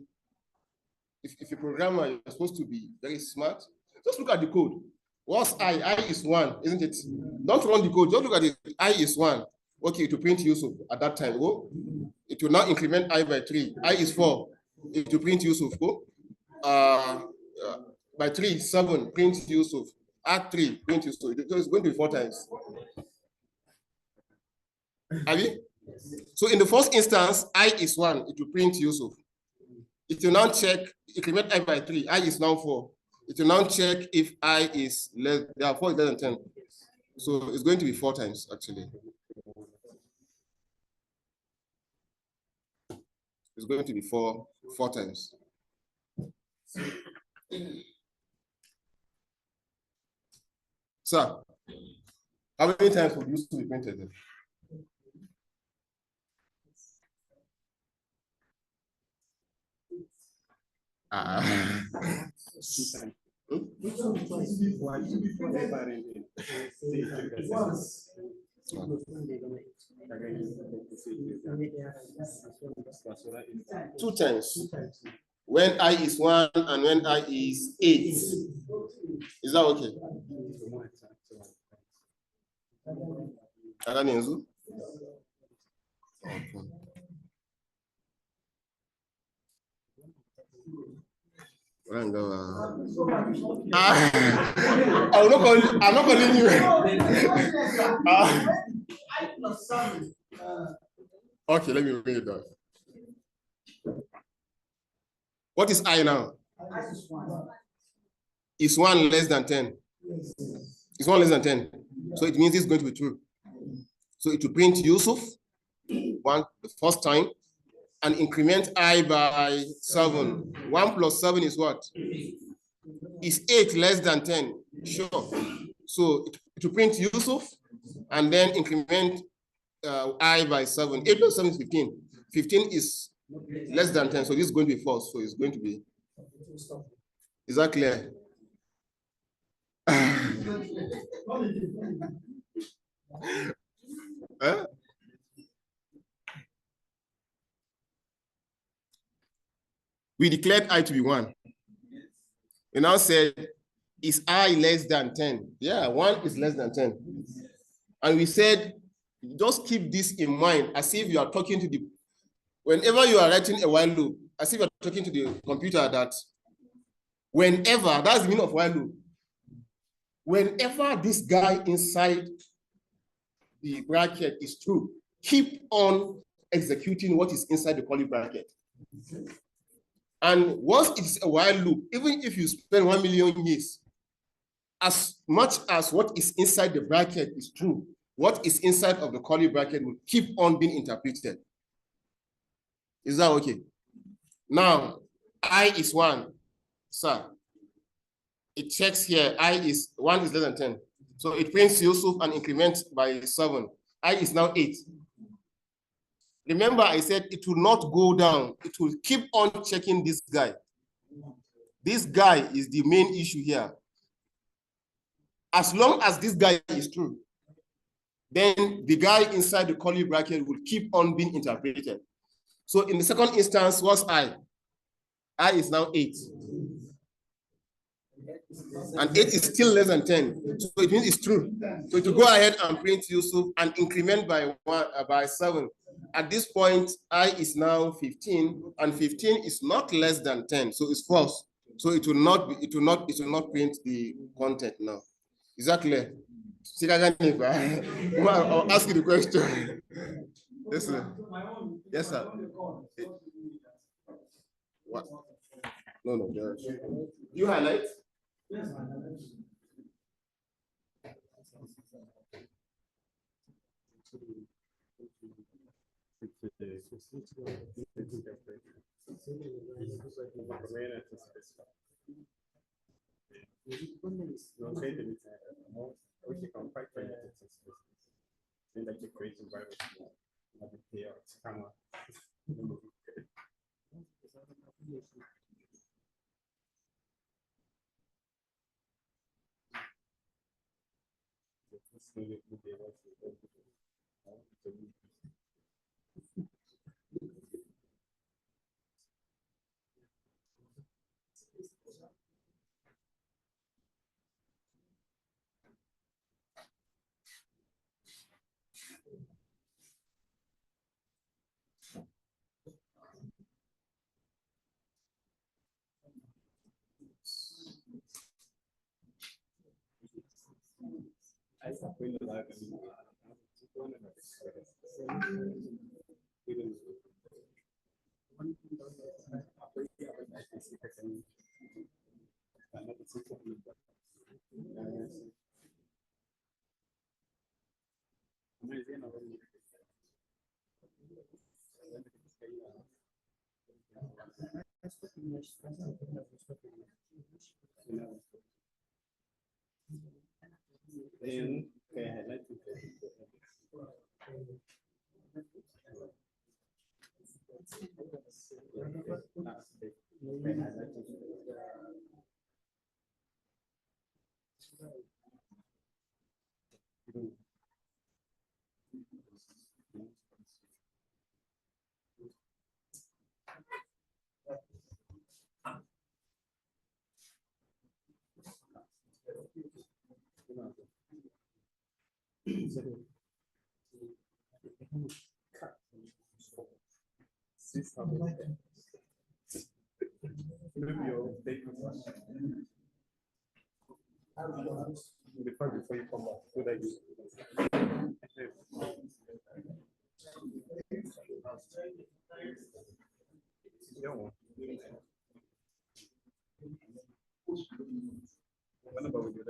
if a programmer, you're supposed to be very smart. Just look at the code. What's I? I is 1, isn't it? Don't run the code. Just look at it. I is 1. Okay, to print Yusuf at that time. Go. It will now increment I by 3. I is 4. It will print Yusuf. Go. By 3, 7, print Yusuf. Add 3, print Yusuf. It's going to be 4 times. Have you? So in the first instance, I is 1. It will print Yusuf. It will now check, increment I by 3. I is now 4. It will now check if I is less, 4 is less than 10. So it's going to be 4 times, actually. It's going to be 4 times. Sir, how many times would you be printed? Two times. When I is 1 and when I is 8. Is that okay? I'm not calling you. Okay, let me bring it down. What is I now? Is 1 less than 10? Is 1 less than 10? So it means it's going to be true. So it will print Yusuf 1 the first time and increment I by 7. 1 plus 7 is what? Is 8 less than 10? Sure. So it will print Yusuf and then increment I by 7. 8 plus 7 is 15. 15 is less than 10. So this is going to be false. So it's going to be. Is that clear? Huh? We declared I to be 1. We now said, is I less than 10? Yeah, 1 is less than 10. And we said, just keep this in mind as if you are talking to the, whenever you are writing a while loop, as if you're talking to the computer that whenever, that's the meaning of while loop. Whenever this guy inside the bracket is true, keep on executing what is inside the curly bracket. And once it's a while loop, even if you spend 1 million years, as much as what is inside the bracket is true, what is inside of the curly bracket will keep on being interpreted. Is that okay? Now, I is 1, sir. It checks here, I is 1 is less than 10. So it prints Yusuf and increments by 7. I is now 8. Remember, I said it will not go down. It will keep on checking this guy. This guy is the main issue here. As long as this guy is true, then the guy inside the curly bracket will keep on being interpreted. So in the second instance, what's I? I is now 8. And 8 is still less than 10. So it means it's true. So to go ahead and print Yusuf and increment by 7. At this point, I is now 15, and 15 is not less than 10. So it's false. So it will not print the content now. Is that clear? I'll ask you the question. Yes, sir. Yes, sir. What? No. You highlight? Yes. Before you come back, so that you what about with your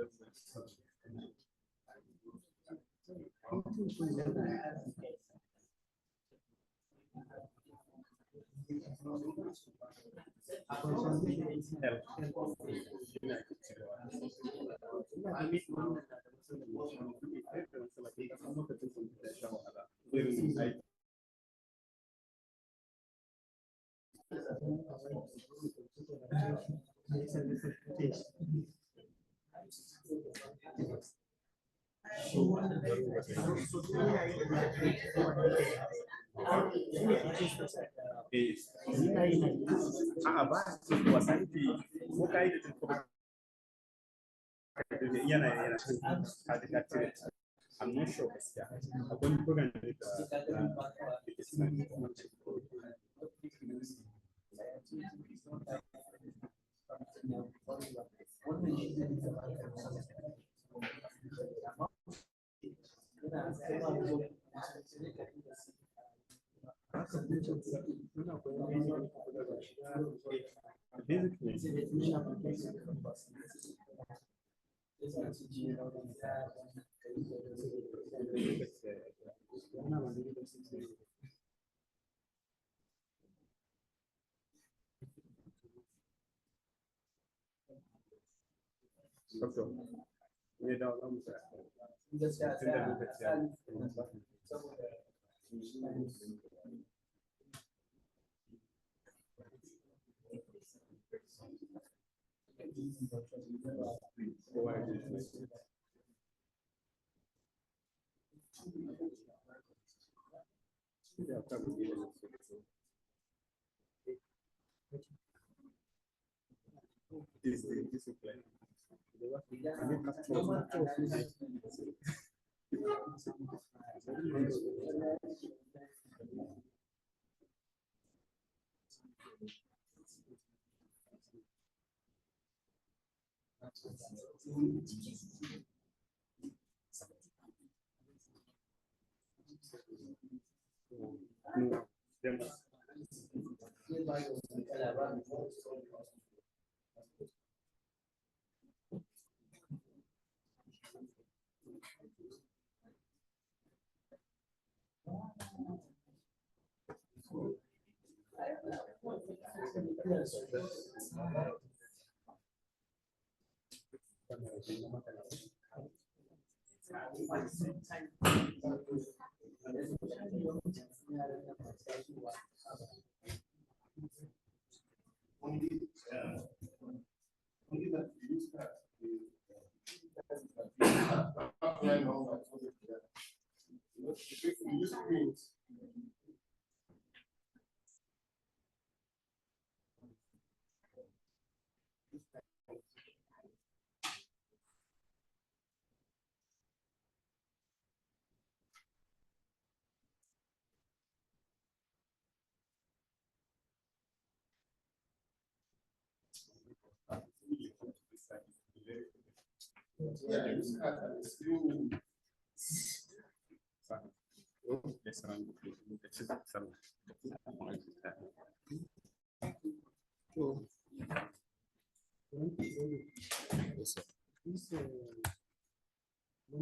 I'm not sure. Doctor. Yeah, that was Just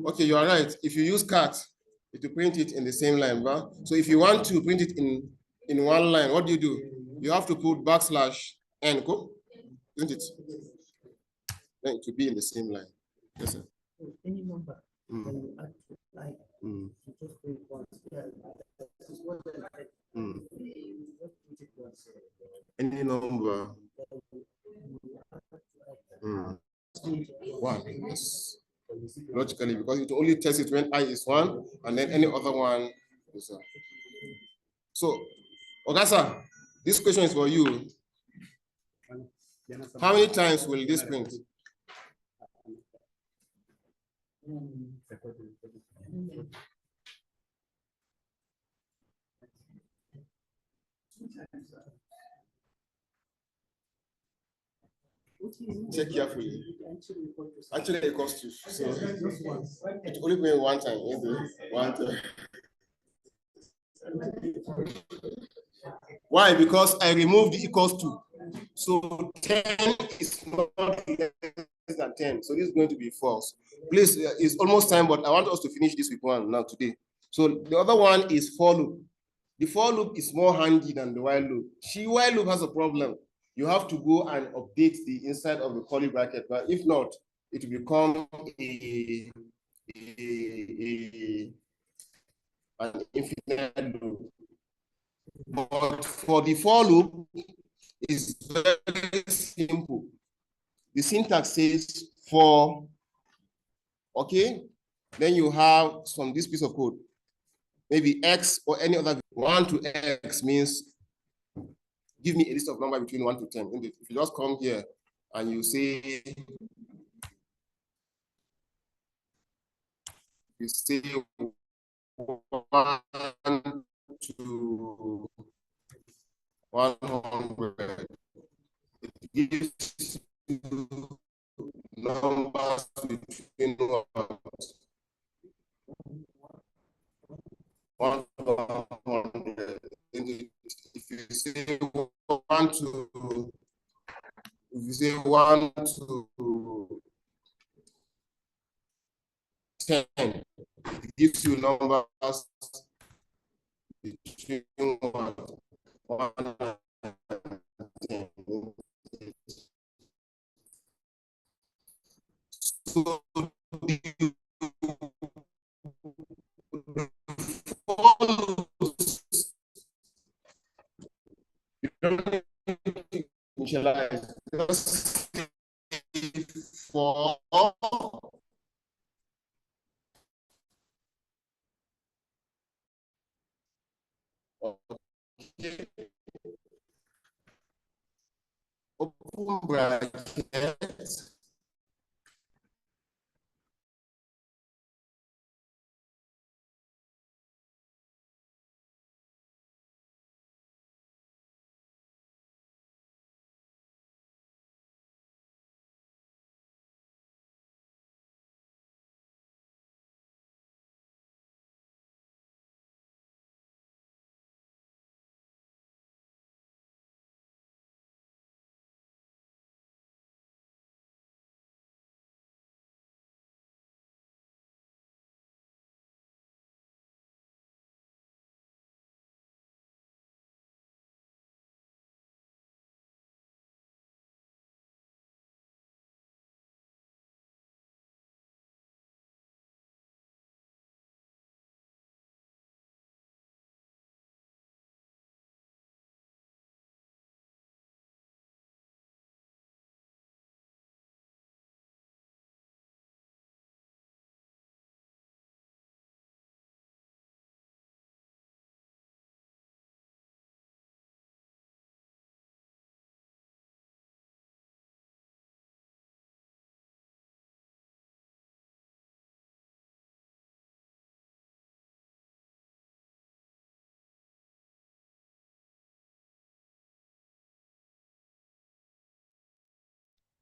Okay, you are right. If you use cat, it will print it in the same line, but so if you want to print it in one line, what do? You have to put \n, isn't it? Then it will be in the same line. Yes, sir. Any number. Any number. One, yes. Logically, because it only tells it when I is 1, and then any other one is 1. So, Ogasa, this question is for you. How many times will this print? Check carefully. Actually, it costs you. So it only print one time. One time. Why? Because I removed the equals to. So 10 is not less than 10. So this is going to be false. Please, it's almost time, but I want us to finish this with one now today. So the other one is for loop. The for loop is more handy than the while loop. While loop has a problem. You have to go and update the inside of the curly bracket, but if not, it will become an infinite loop. But for the for loop, it's very simple. The syntax says for, okay, then you have this piece of code, maybe X or any other. 1 to X means give me a list of numbers between 1 to 10. If you just come here and you say 1 to 100, it gives you numbers between 1 to 100. If you say 1 to 10, it gives you numbers between 1 and 10. going to initialize just for okay. Open bracket.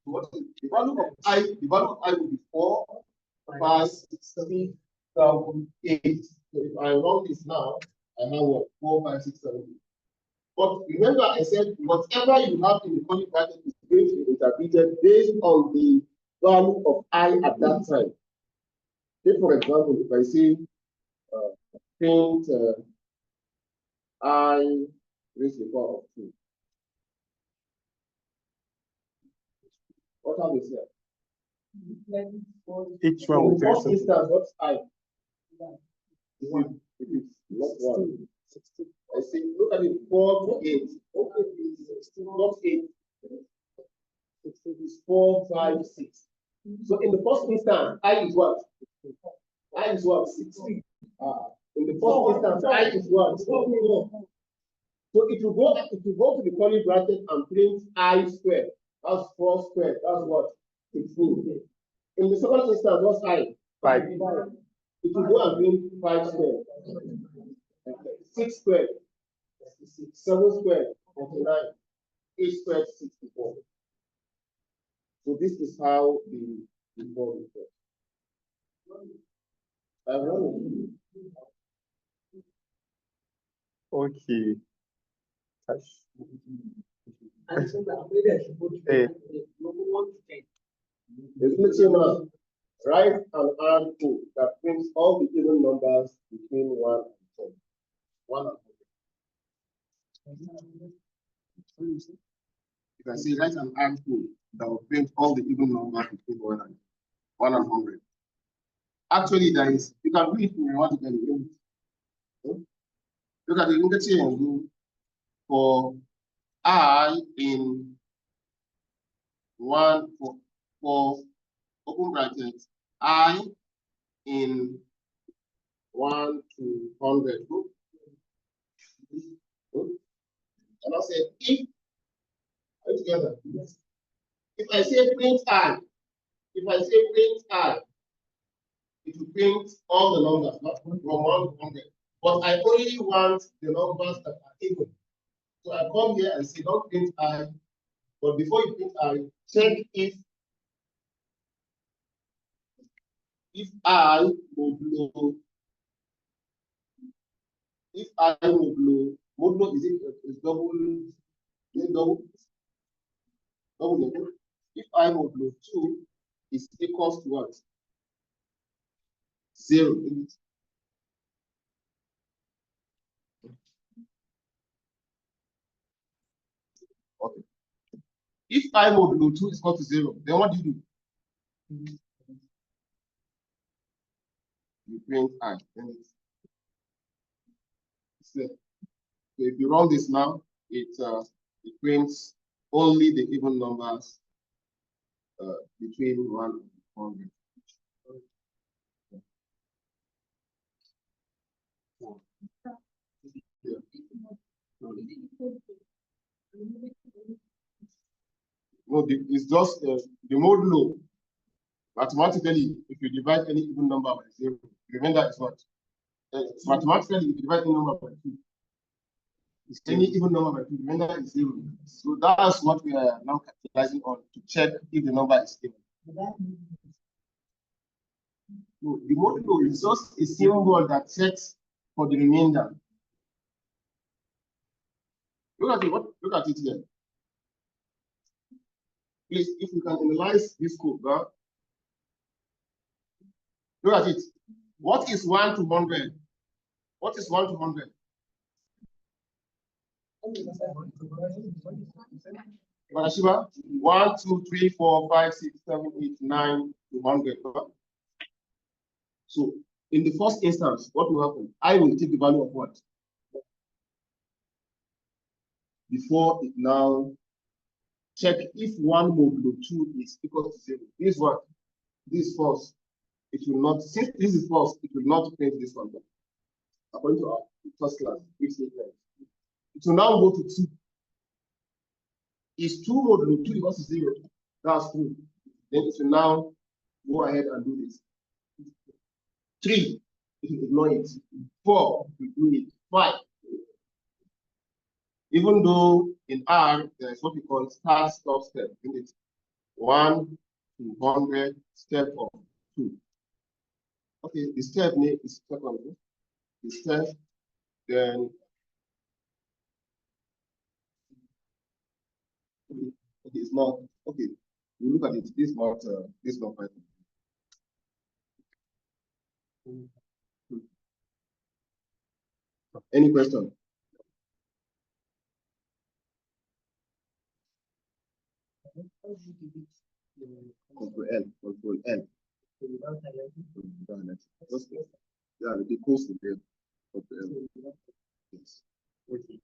What is the value of I? The value of I will be 4, 5, 6, 7, 8. So if I run this now, I have what? 4, 5, 6, 7, 8. But remember, I said whatever you have in the curly bracket is going to be interpreted based on the value of I at that time. Take for example, if I say print I raised to the power of 2. What have we said? Each one with first three. instance, what's I? It is not 1. I say, look at it, 4 to 8. Okay, not 8. It is 4, 5, 6. So in the first instance, I is what? I is what? 16. In the first instance, I is what? 4. So it will go to the curly bracket and print I squared. That's 4 squared. That's what? 16. In the second instance, what's I? 5. It will go and print 5 squared. 6 squared. 7 squared. 49. 8 squared. 64. So this is how the board works. Okay. Write an AND code that prints all the even numbers between 1 and 10. 1 and 100. You can say write an AND code that will print all the even numbers between 1 and 100. Actually, there is, you can do it if you want to get it. Look at the indicator and do for I in 1 for open brackets, I in 1 to 100. And I said, if together, if I say print I, it will print all the numbers, not from 1 to 100. But I only want the numbers that are even. So I come here and say, don't print I, but before you print I, check if I modulo, modulo is double, double. If I modulo 2 is equals to what? 0. Okay. If I modulo 2 is equal to 0, then what do you do? You print I. Then it's there. So if you run this now, it's it prints only the even numbers between 1 and 100. Yeah. No, it's just the mode low. Mathematically, if you divide any even number by 0, remember it's what? Mathematically, if you divide any number by 2, it's any even number by 2, remember it's 0. So that's what we are now capitalizing on to check if the number is even. No, the modulo is just a symbol that checks for the remainder. Look at it. Look at it here. Please, if you can analyze this code, right? Look at it. What is 1 to 100? What is 1 to 100? Shiva, 1, 2, 3, 4, 5, 6, 7, 8, 9 to 100. So in the first instance, what will happen? I will take the value of what? Before it now check if 1 modulo 2 is equal to 0. This is what? This is false. It will not, since this is false, it will not print this one. According to our first class, it will now go to 2. Is 2 modulo 2 equals to 0? That's true. Then it will now go ahead and do this. 3, it will ignore it. 4, it will do it. 5. Even though in R, there is what we call start stop step, isn't it? 1 to 100, step of 2. Okay, the step name is second. The step, then okay, it's not okay. We look at it. This is not Python. Any question? Control L. Just, yeah, the course is there. Control L. Yes. Okay.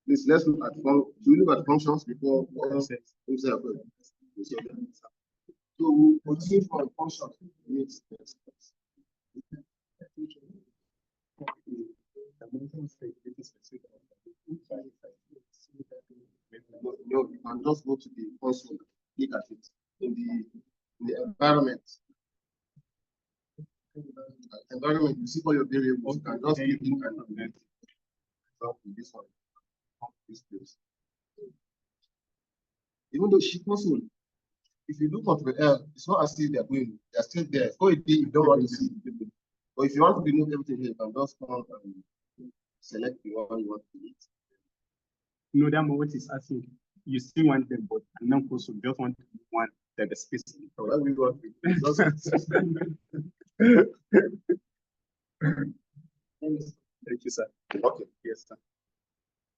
Please, let's look at do we look at functions before so we continue from functions. No, you can just go to the console, click at it in the environment. Environment, you see all your variables. You can just click in and then this one, this place. Even though she console, if you look at the L, it's not as if they're going, they're still there. Go a day, you don't want to see it. But if you want to remove everything here, you can just come and select the one you want to delete. No, that's what is asking. You still want them, but non-console just want one that the space. Why we want Thank you, sir.